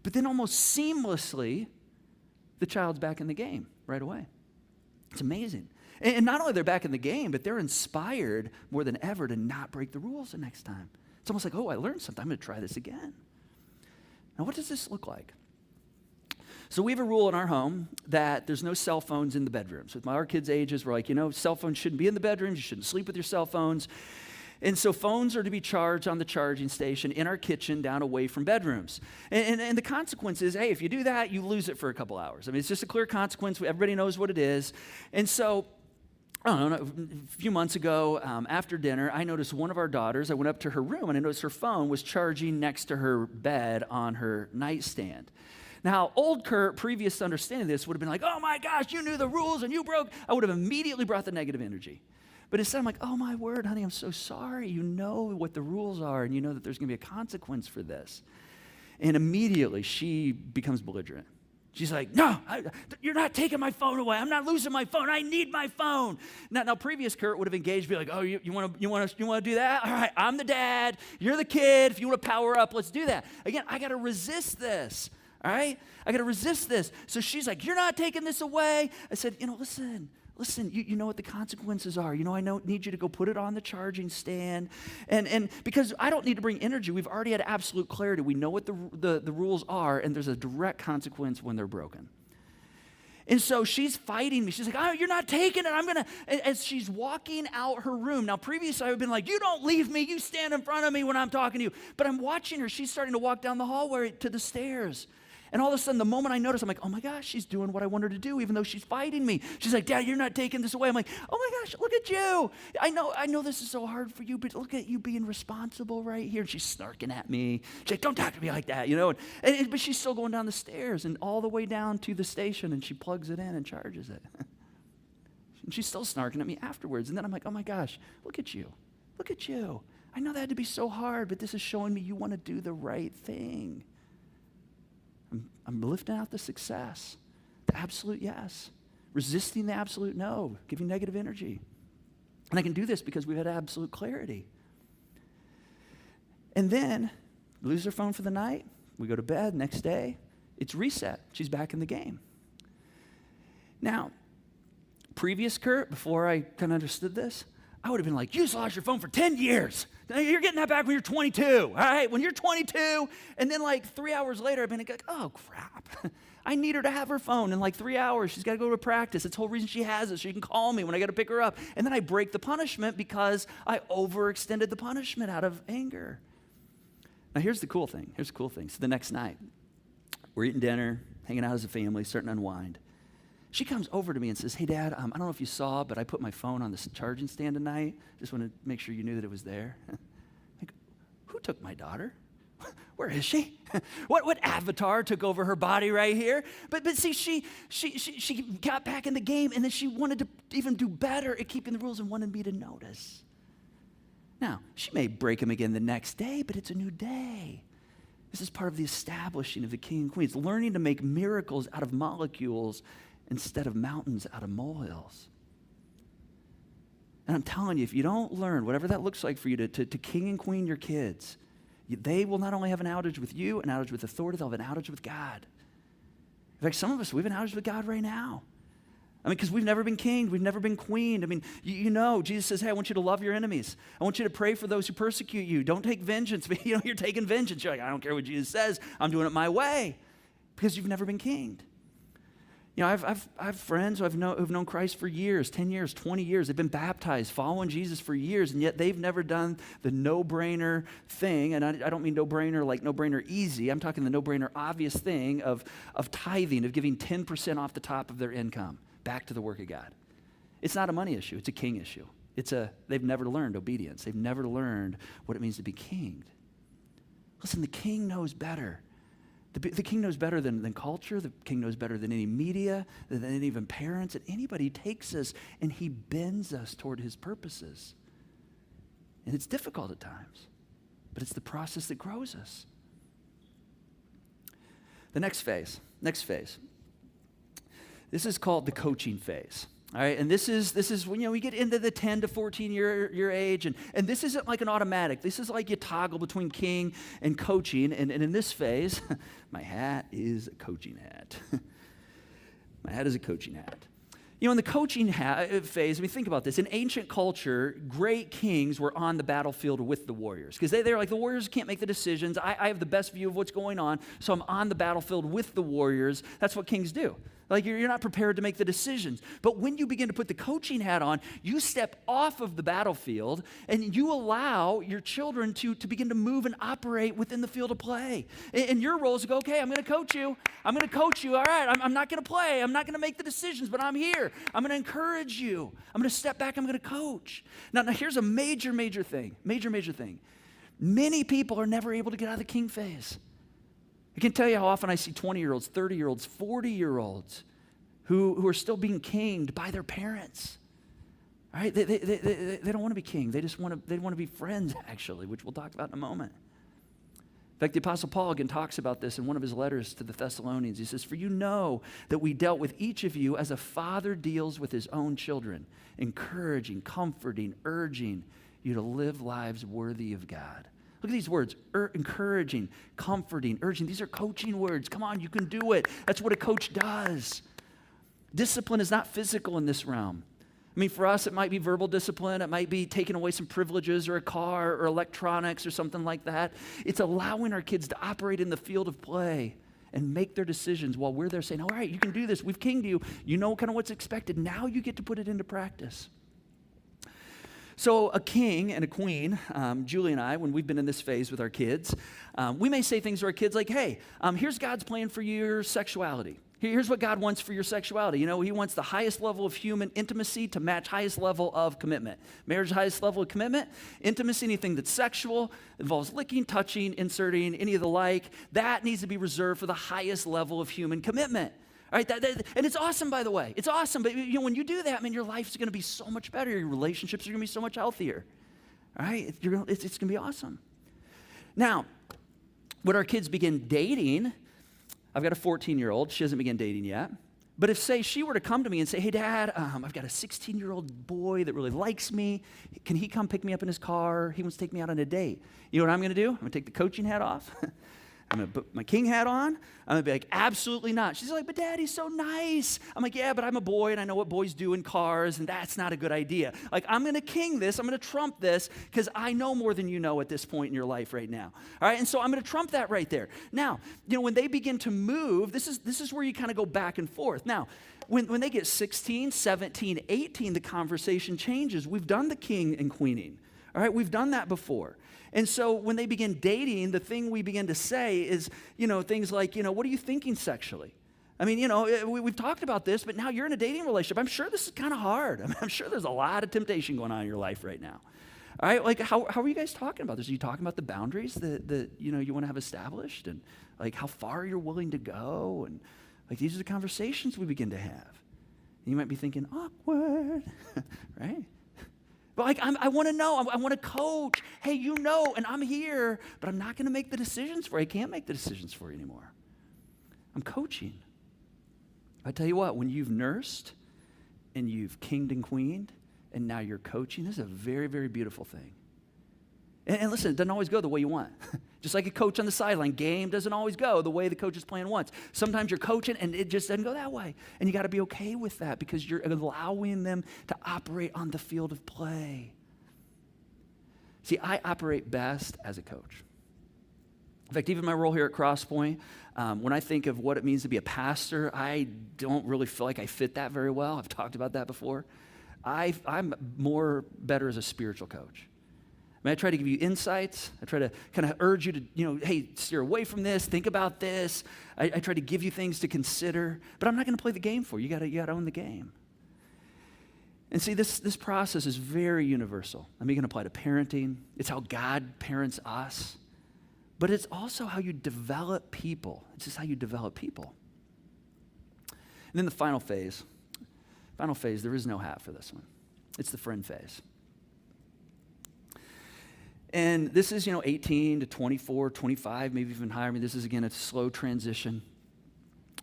But then almost seamlessly, the child's back in the game right away. It's amazing. And not only they're back in the game, but they're inspired more than ever to not break the rules the next time. It's almost like, oh, I learned something. I'm going to try this again. Now, what does this look like? So we have a rule in our home that there's no cell phones in the bedrooms. With our kids' ages, we're like, cell phones shouldn't be in the bedrooms. You shouldn't sleep with your cell phones. And so phones are to be charged on the charging station in our kitchen down away from bedrooms. And the consequence is, hey, if you do that, you lose it for a couple hours. I mean, it's just a clear consequence. Everybody knows what it is. And so, I don't know, a few months ago, after dinner, I noticed one of our daughters, I went up to her room, and I noticed her phone was charging next to her bed on her nightstand. Now, old Curt, previous to understanding this, would have been like, oh my gosh, you knew the rules and you broke. I would have immediately brought the negative energy. But instead, I'm like, oh my word, honey, I'm so sorry. You know what the rules are, and you know that there's going to be a consequence for this. And immediately, she becomes belligerent. She's like, no, you're not taking my phone away. I'm not losing my phone. I need my phone. Now previous Curt would have engaged, be like, oh, you want to do that? All right, I'm the dad. You're the kid. If you want to power up, let's do that. Again, I got to resist this. All right? I got to resist this. So she's like, you're not taking this away. I said, listen, you know what the consequences are. I need you to go put it on the charging stand. And because I don't need to bring energy, we've already had absolute clarity. We know what the rules are, and there's a direct consequence when they're broken. And so she's fighting me. She's like, oh, you're not taking it. As she's walking out her room. Now, previously, I would have been like, you don't leave me. You stand in front of me when I'm talking to you. But I'm watching her. She's starting to walk down the hallway to the stairs. And all of a sudden, the moment I notice, I'm like, oh my gosh, she's doing what I want her to do, even though she's fighting me. She's like, Dad, you're not taking this away. I'm like, oh my gosh, look at you. I know this is so hard for you, but look at you being responsible right here. And she's snarking at me. She's like, don't talk to me like that, you know. But she's still going down the stairs and all the way down to the station, and she plugs it in and charges it. And she's still snarking at me afterwards. And then I'm like, oh my gosh, look at you. Look at you. I know that had to be so hard, but this is showing me you want to do the right thing. I'm lifting out the success, the absolute yes, resisting the absolute no, giving negative energy. And I can do this because we've had absolute clarity. And then, lose her phone for the night, we go to bed, next day, it's reset. She's back in the game. Now, previous Curt, before I kind of understood this, I would have been like, you just lost your phone for 10 years. You're getting that back when you're 22, all right? When you're 22, and then like 3 hours later, I've been like, oh, crap. I need her to have her phone in like 3 hours. She's got to go to practice. It's the whole reason she has it, so she can call me when I got to pick her up. And then I break the punishment because I overextended the punishment out of anger. Now, here's the cool thing. So the next night, we're eating dinner, hanging out as a family, starting to unwind. She comes over to me and says, hey, Dad, I don't know if you saw, but I put my phone on this charging stand tonight. Just want to make sure you knew that it was there. Like, who took my daughter? Where is she? What avatar took over her body right here? But see, she got back in the game, and then she wanted to even do better at keeping the rules and wanted me to notice. Now, she may break them again the next day, but it's a new day. This is part of the establishing of the king and queen. It's learning to make miracles out of molecules instead of mountains out of molehills. And I'm telling you, if you don't learn, whatever that looks like for you, to king and queen your kids, they will not only have an outage with you, an outage with authority, they'll have an outage with God. In fact, some of us, we have an outage with God right now. I mean, because we've never been kinged, we've never been queened. I mean, you know, Jesus says, hey, I want you to love your enemies. I want you to pray for those who persecute you. Don't take vengeance. But, you know, you're taking vengeance. You're like, I don't care what Jesus says. I'm doing it my way. Because you've never been kinged. You know, I've friends who've known Christ for years, 10 years, 20 years. They've been baptized, following Jesus for years, and yet they've never done the no-brainer thing. And I don't mean no-brainer like no-brainer easy. I'm talking the no-brainer obvious thing of tithing, of giving 10% off the top of their income back to the work of God. It's not a money issue. It's a king issue. They've never learned obedience. They've never learned what it means to be kinged. Listen, the king knows better. The king knows better than culture. The king knows better than any media, than even parents, and anybody. He takes us and he bends us toward his purposes. And it's difficult at times, but it's the process that grows us. The next phase. This is called the coaching phase. All right, and this is when, you know, we get into the 10 to 14 year age, and this isn't like an automatic. This is like you toggle between king and coaching, and in this phase, my hat is a coaching hat. My hat is a coaching hat. You know, in the coaching phase, I mean, think about this. In ancient culture, great kings were on the battlefield with the warriors, because they're like, the warriors can't make the decisions. I have the best view of what's going on, so I'm on the battlefield with the warriors. That's what kings do. Like, you're not prepared to make the decisions. But when you begin to put the coaching hat on, you step off of the battlefield and you allow your children to begin to move and operate within the field of play. And your role is to go, okay, I'm going to coach you. I'm going to coach you. All right, I'm not going to play. I'm not going to make the decisions, but I'm here. I'm going to encourage you. I'm going to step back. I'm going to coach. Now here's a major thing. Major thing. Many people are never able to get out of the king phase. I can tell you how often I see 20-year-olds, 30-year-olds, 40-year-olds who are still being kinged by their parents. All right? They don't want to be king. They want to be friends, actually, which we'll talk about in a moment. In fact, the Apostle Paul again talks about this in one of his letters to the Thessalonians. He says, for you know that we dealt with each of you as a father deals with his own children, encouraging, comforting, urging you to live lives worthy of God. Look at these words, encouraging, comforting, urging. These are coaching words. Come on, you can do it. That's what a coach does. Discipline is not physical in this realm. I mean, for us, it might be verbal discipline. It might be taking away some privileges or a car or electronics or something like that. It's allowing our kids to operate in the field of play and make their decisions while we're there saying, all right, you can do this. We've kinged you. You know kind of what's expected. Now you get to put it into practice. So a king and a queen, Julie and I, when we've been in this phase with our kids, we may say things to our kids like, hey, here's God's plan for your sexuality. Here's what God wants for your sexuality. You know, he wants the highest level of human intimacy to match highest level of commitment. Marriage, highest level of commitment. Intimacy, anything that's sexual, involves licking, touching, inserting, any of the like. That needs to be reserved for the highest level of human commitment. All right, and it's awesome, by the way. It's awesome, but you know, when you do that, man, your life's going to be so much better. Your relationships are going to be so much healthier. All right, it's going to be awesome. Now, when our kids begin dating, I've got a 14-year-old. She hasn't begun dating yet. But if, say, she were to come to me and say, hey, Dad, I've got a 16-year-old boy that really likes me. Can he come pick me up in his car? He wants to take me out on a date. You know what I'm going to do? I'm going to take the coaching hat off. I'm going to put my king hat on. I'm going to be like, absolutely not. She's like, but Dad, he's so nice. I'm like, yeah, but I'm a boy, and I know what boys do in cars, and that's not a good idea. Like, I'm going to king this. I'm going to trump this because I know more than you know at this point in your life right now. All right, and so I'm going to trump that right there. Now, you know, when they begin to move, this is where you kind of go back and forth. Now, when they get 16, 17, 18, the conversation changes. We've done the king and queening. All right, we've done that before. And so when they begin dating, the thing we begin to say is, you know, things like, you know, what are you thinking sexually? I mean, you know, we've talked about this, but now you're in a dating relationship. I'm sure this is kind of hard. I mean, I'm sure there's a lot of temptation going on in your life right now. All right, like how are you guys talking about this? Are you talking about the boundaries that you know, you want to have established, and like how far you're willing to go? And like these are the conversations we begin to have. And you might be thinking, awkward, right? But like, I want to know. I want to coach. Hey, you know, and I'm here, but I'm not going to make the decisions for you. I can't make the decisions for you anymore. I'm coaching. I tell you what, when you've nursed and you've kinged and queened, and now you're coaching, this is a very, very beautiful thing. And listen, it doesn't always go the way you want. Just like a coach on the sideline, game doesn't always go the way the coach's plan wants. Sometimes you're coaching and it just doesn't go that way. And you got to be okay with that because you're allowing them to operate on the field of play. See, I operate best as a coach. In fact, even my role here at Crosspoint, when I think of what it means to be a pastor, I don't really feel like I fit that very well. I've talked about that before. I'm better as a spiritual coach. I mean, I try to give you insights. I try to kind of urge you to, you know, hey, steer away from this. Think about this. I try to give you things to consider. But I'm not going to play the game for you. You got to own the game. And see, this process is very universal. I mean, you can apply to parenting. It's how God parents us. But it's also how you develop people. It's just how you develop people. And then the final phase, there is no hat for this one. It's the friend phase. And this is, 18 to 24, 25, maybe even higher. I mean, this is, again, a slow transition.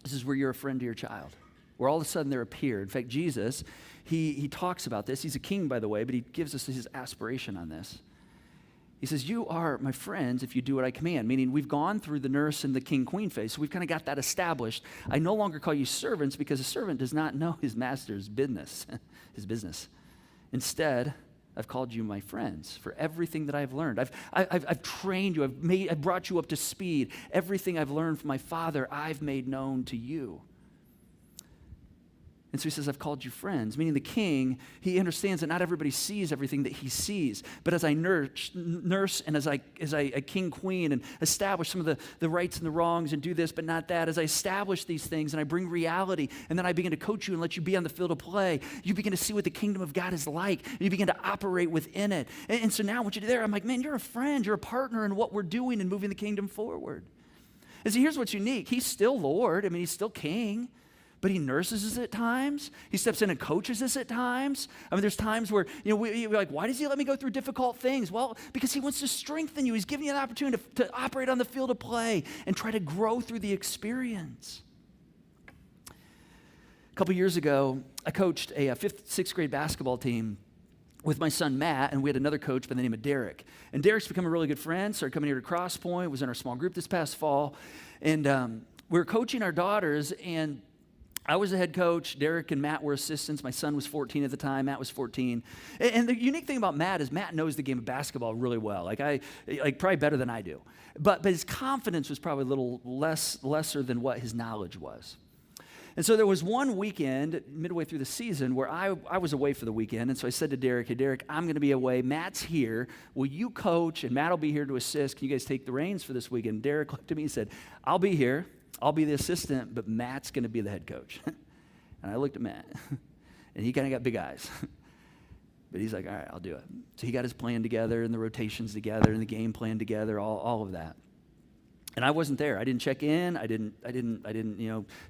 This is where you're a friend to your child, where all of a sudden there appear. In fact, Jesus, he talks about this. He's a king, by the way, but he gives us his aspiration on this. He says, you are my friends if you do what I command, meaning we've gone through the nurse and the king-queen phase, so we've kind of got that established. I no longer call you servants because a servant does not know his master's business, Instead, I've called you my friends for everything that I've learned. I've trained you. I've brought you up to speed. Everything I've learned from my Father, I've made known to you. And so he says, I've called you friends, meaning the king, he understands that not everybody sees everything that he sees. But as I nurse and as I king, queen, and establish some of the rights and the wrongs and do this but not that, as I establish these things and I bring reality, and then I begin to coach you and let you be on the field of play, you begin to see what the kingdom of God is like, and you begin to operate within it. And so now what you do there, I'm like, man, you're a friend, you're a partner in what we're doing and moving the kingdom forward. And so here's what's unique. He's still Lord. I mean, he's still king. But he nurses us at times. He steps in and coaches us at times. I mean, there's times where, we're like, why does he let me go through difficult things? Well, because he wants to strengthen you. He's giving you an opportunity to operate on the field of play and try to grow through the experience. A couple years ago, I coached a 5th, 6th grade basketball team with my son, Matt, and we had another coach by the name of Derek. And Derek's become a really good friend, started coming here to Crosspoint, was in our small group this past fall. And we were coaching our daughters, and I was a head coach. Derek and Matt were assistants. My son was 14 at the time. Matt was 14. And the unique thing about Matt is Matt knows the game of basketball really well. Like probably better than I do. But his confidence was probably a little lesser than what his knowledge was. And so there was one weekend midway through the season where I was away for the weekend. And so I said to Derek, hey, Derek, I'm going to be away. Matt's here. Will you coach? And Matt will be here to assist. Can you guys take the reins for this weekend? Derek looked at me and said, I'll be here. I'll be the assistant, but Matt's going to be the head coach. And I looked at Matt, and he kind of got big eyes. But he's like, all right, I'll do it. So he got his plan together and the rotations together and the game plan together, all of that. And I wasn't there. I didn't check in. I didn't,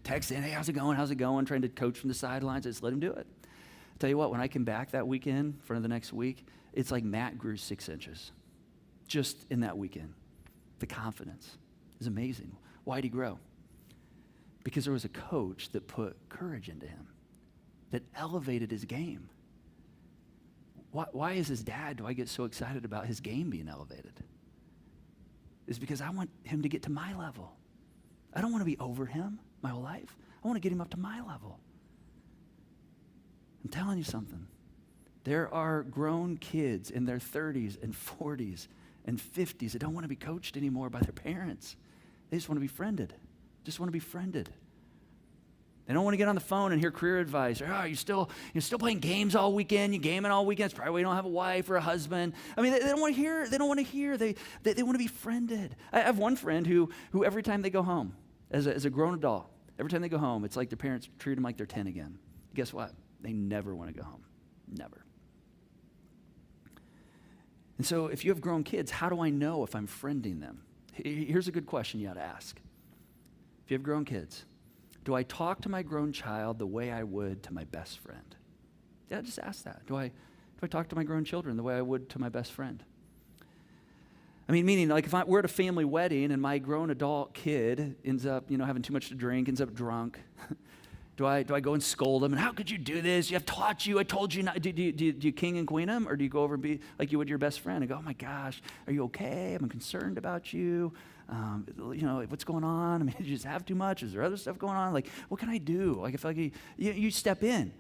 text in, hey, how's it going? Trying to coach from the sidelines. I just let him do it. I'll tell you what, when I came back that weekend, in front of the next week, it's like Matt grew 6 inches just in that weekend. The confidence is amazing. Why'd he grow? Because there was a coach that put courage into him, that elevated his game. Why as his dad do I get so excited about his game being elevated? It's because I want him to get to my level. I don't want to be over him my whole life. I want to get him up to my level. I'm telling you something. There are grown kids in their 30s and 40s and 50s that don't want to be coached anymore by their parents. They just want to be friended. They don't want to get on the phone and hear career advice. Or, oh, you're still playing games all weekend. You're gaming all weekend. It's probably why you don't have a wife or a husband. I mean, they don't want to hear. They don't want to hear. They want to be friended. I have one friend who every time they go home, as a grown adult, every time they go home, it's like their parents treat them like they're 10 again. Guess what? They never want to go home. Never. And so if you have grown kids, how do I know if I'm friending them? Here's a good question you ought to ask. If you have grown kids, do I talk to my grown child the way I would to my best friend? Yeah, just ask that. Do I talk to my grown children the way I would to my best friend? I mean, meaning like if we're at a family wedding and my grown adult kid ends up, having too much to drink, ends up drunk, do I go and scold him? And how could you do this? I've taught you. I told you not. Do you king and queen him, or do you go over and be like you would your best friend and go, oh my gosh, are you okay? I'm concerned about you. What's going on? I mean, did you just have too much? Is there other stuff going on? Like, what can I do? Like, if you step in,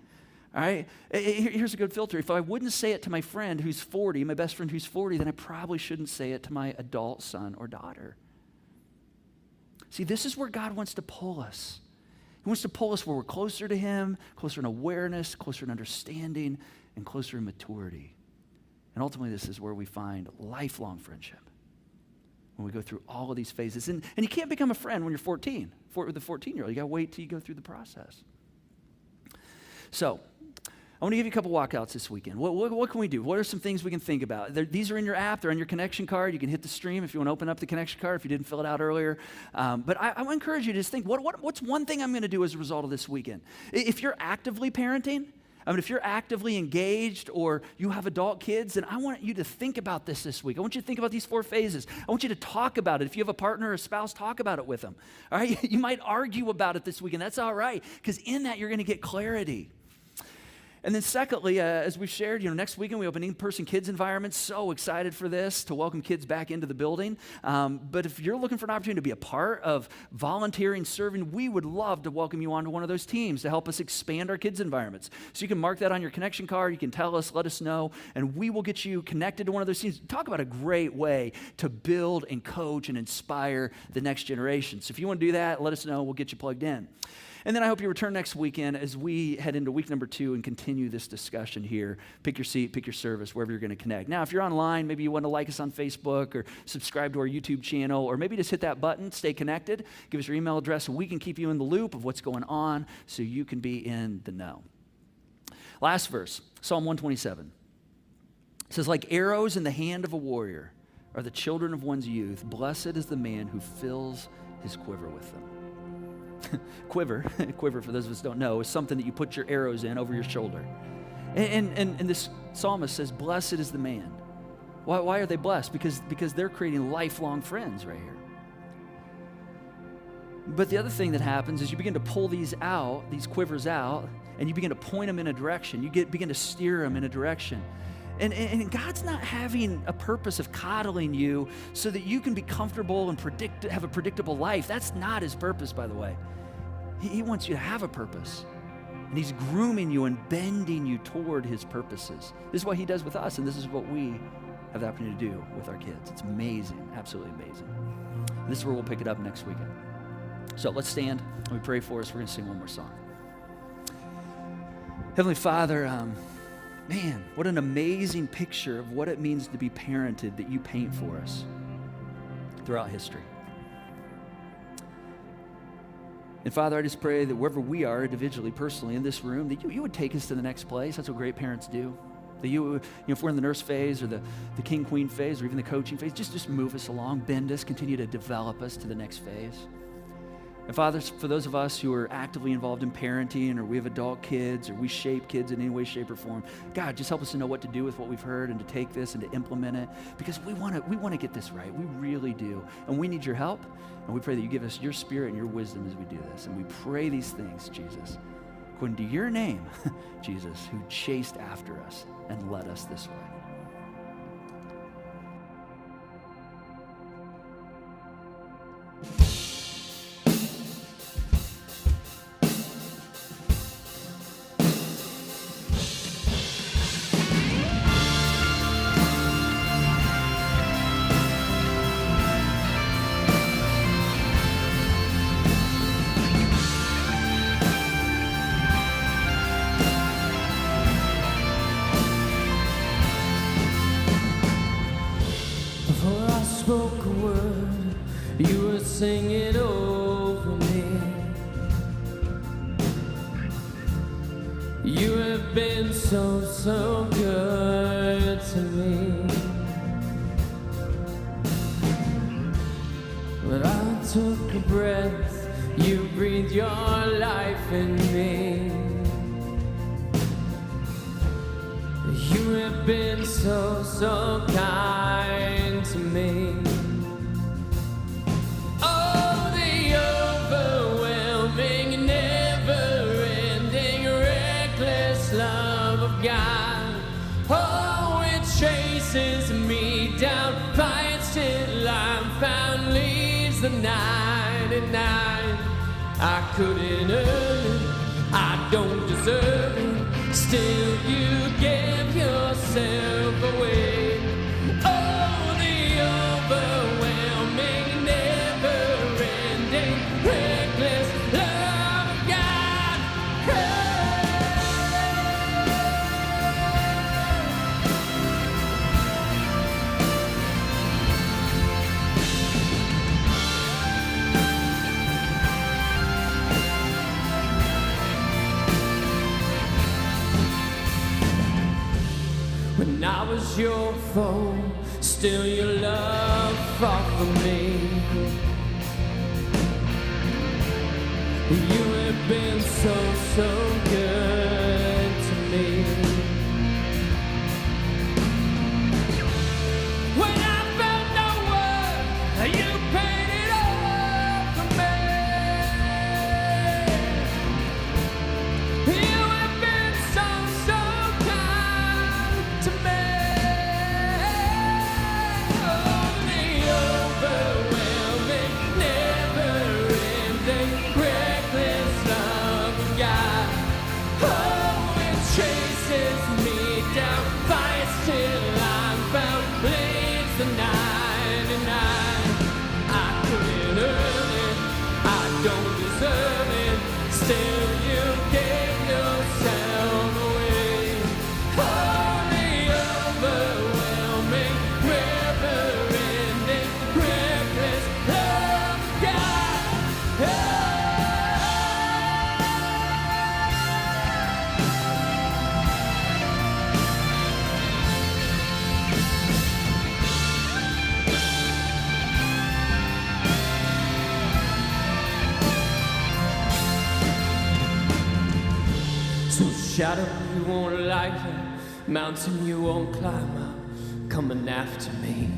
all right? Here's a good filter. If I wouldn't say it to my friend who's 40, my best friend who's 40, then I probably shouldn't say it to my adult son or daughter. See, this is where God wants to pull us. He wants to pull us where we're closer to him, closer in awareness, closer in understanding, and closer in maturity. And ultimately, this is where we find lifelong friendship. When we go through all of these phases. And you can't become a friend when you're 14, with a 14-year-old. You got to wait till you go through the process. So, I want to give you a couple walkouts this weekend. What can we do? What are some things we can think about? These are in your app. They're on your connection card. You can hit the stream if you want to open up the connection card if you didn't fill it out earlier. But I want to encourage you to just think, what's one thing I'm going to do as a result of this weekend? If you're actively parenting, if you're actively engaged or you have adult kids, then I want you to think about this week. I want you to think about these 4 phases. I want you to talk about it. If you have a partner or a spouse, talk about it with them. All right? You might argue about it this weekend. That's all right, because in that you're going to get clarity. And then secondly, as we've shared, next weekend we open in-person kids environments. So excited for this, to welcome kids back into the building. But if you're looking for an opportunity to be a part of volunteering, serving, we would love to welcome you onto one of those teams to help us expand our kids environments. So you can mark that on your connection card. You can tell us, let us know, and we will get you connected to one of those teams. Talk about a great way to build and coach and inspire the next generation. So if you want to do that, let us know. We'll get you plugged in. And then I hope you return next weekend as we head into week number 2 and continue this discussion here. Pick your seat, pick your service, wherever you're going to connect. Now, if you're online, maybe you want to like us on Facebook or subscribe to our YouTube channel, or maybe just hit that button, stay connected, give us your email address so we can keep you in the loop of what's going on so you can be in the know. Last verse, Psalm 127. It says, like arrows in the hand of a warrior are the children of one's youth. Blessed is the man who fills his quiver with them. Quiver, for those of us who don't know, is something that you put your arrows in over your shoulder. And this psalmist says, blessed is the man. Why are they blessed? Because they're creating lifelong friends right here. But the other thing that happens is you begin to pull these quivers out, and you begin to point them in a direction. You begin to steer them in a direction. And God's not having a purpose of coddling you so that you can be comfortable and have a predictable life. That's not his purpose, by the way. He wants you to have a purpose. And he's grooming you and bending you toward his purposes. This is what he does with us, and this is what we have the opportunity to do with our kids. It's amazing, absolutely amazing. And this is where we'll pick it up next weekend. So let's stand. Let me pray for us. We're going to sing one more song. Heavenly Father, man, what an amazing picture of what it means to be parented that you paint for us throughout history. And Father, I just pray that wherever we are individually, personally, in this room, that you would take us to the next place. That's what great parents do. That if we're in the nurse phase or the king, queen phase or even the coaching phase, just move us along, bend us, continue to develop us to the next phase. And Father, for those of us who are actively involved in parenting, or we have adult kids, or we shape kids in any way, shape, or form, God, just help us to know what to do with what we've heard and to take this and to implement it, because we want to get this right. We really do. And we need your help, and we pray that you give us your spirit and your wisdom as we do this. And we pray these things, Jesus, according to your name, Jesus, who chased after us and led us this way. Spoke a word, you were singing over me. You have been so, so good to me. When I took a breath, you breathed your life in me. You have been so, so kind to me. Oh, the overwhelming, never-ending, reckless love of God. Oh, it chases me down, fights till I'm found, leaves the 99. I couldn't earn it, I don't deserve it, still you give yourself away. Oh, the overwhelming, never-ending, reckless love of God. When I was your foe, still your love fought for me. You have been so, so good to me. When I felt no word, you paid it all for me. You have been so, so kind to me. Oh, the overwhelming, never-ending, reckless love of God. Oh, it chases me down, fights till I'm found, bleeds the 99. I couldn't earn it, I don't deserve it, still you gave yourself away. Oh, the overwhelming, never-ending, reckless love of God. So shadow you won't light up, mountain you won't climb up, coming after me.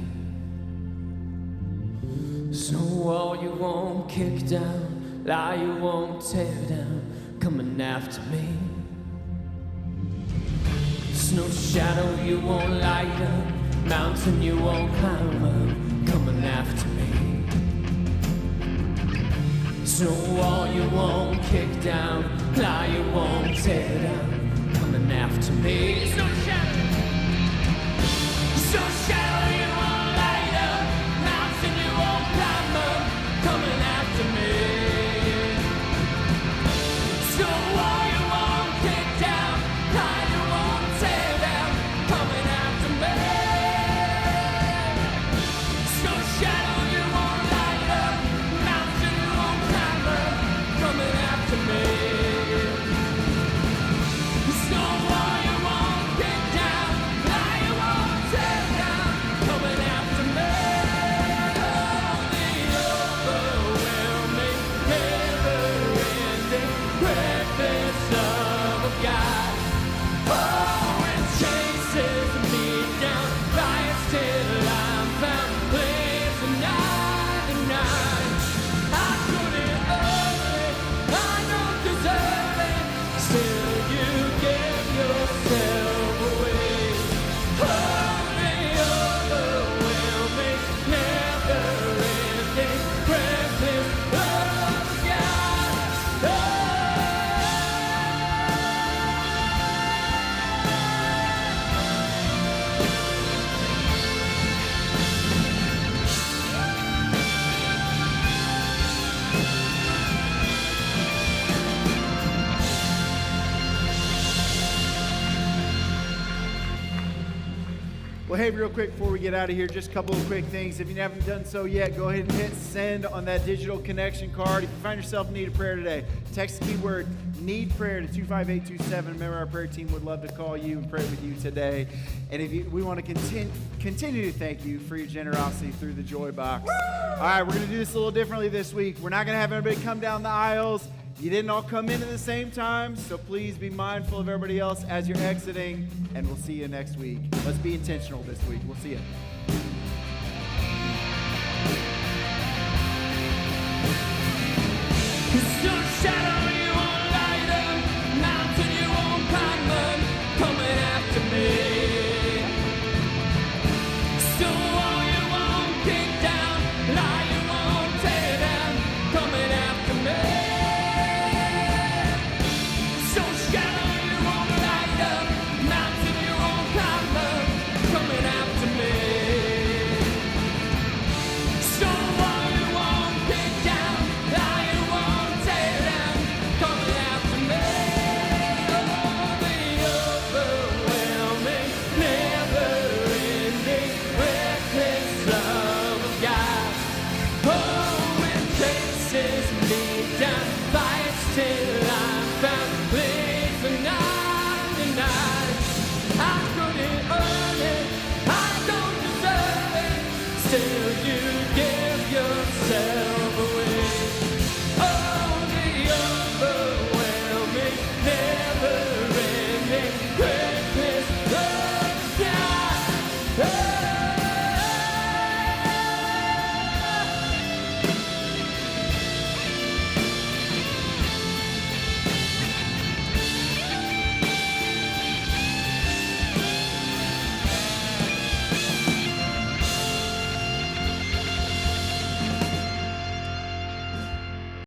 So wall you won't kick down, lie you won't tear down, coming after me. Snow shadow you won't light up, mountain you won't climb up, coming after me. So So wall you won't kick down, lie you won't tear down, coming after me. So shadow you won't light up, mountain you won't climb up, coming after me. So wall you won't kick down, lie you won't tear down, coming after me. So shadow you won't light up, mountain you won't climb up, coming after me. So wall you won't kick down, lie you won't tear down, coming after me. The overwhelming, never-ending greatness of a God. Oh, it chases me down, fires till I'm found, plays the 99. I couldn't earn it, I don't deserve it, still you give yourself away. Oh, the overwhelming, never-ending greatness of a God. Well, hey, real quick before we get out of here, just a couple of quick things. If you haven't done so yet, go ahead and hit send on that digital connection card. If you find yourself in need of prayer today, text the keyword need prayer to 25827. Remember, our prayer team would love to call you and pray with you today. And we want to continue to thank you for your generosity through the Joy Box. All right, we're going to do this a little differently this week. We're not going to have everybody come down the aisles. You didn't all come in at the same time, so please be mindful of everybody else as you're exiting, and we'll see you next week. Let's be intentional this week. We'll see you.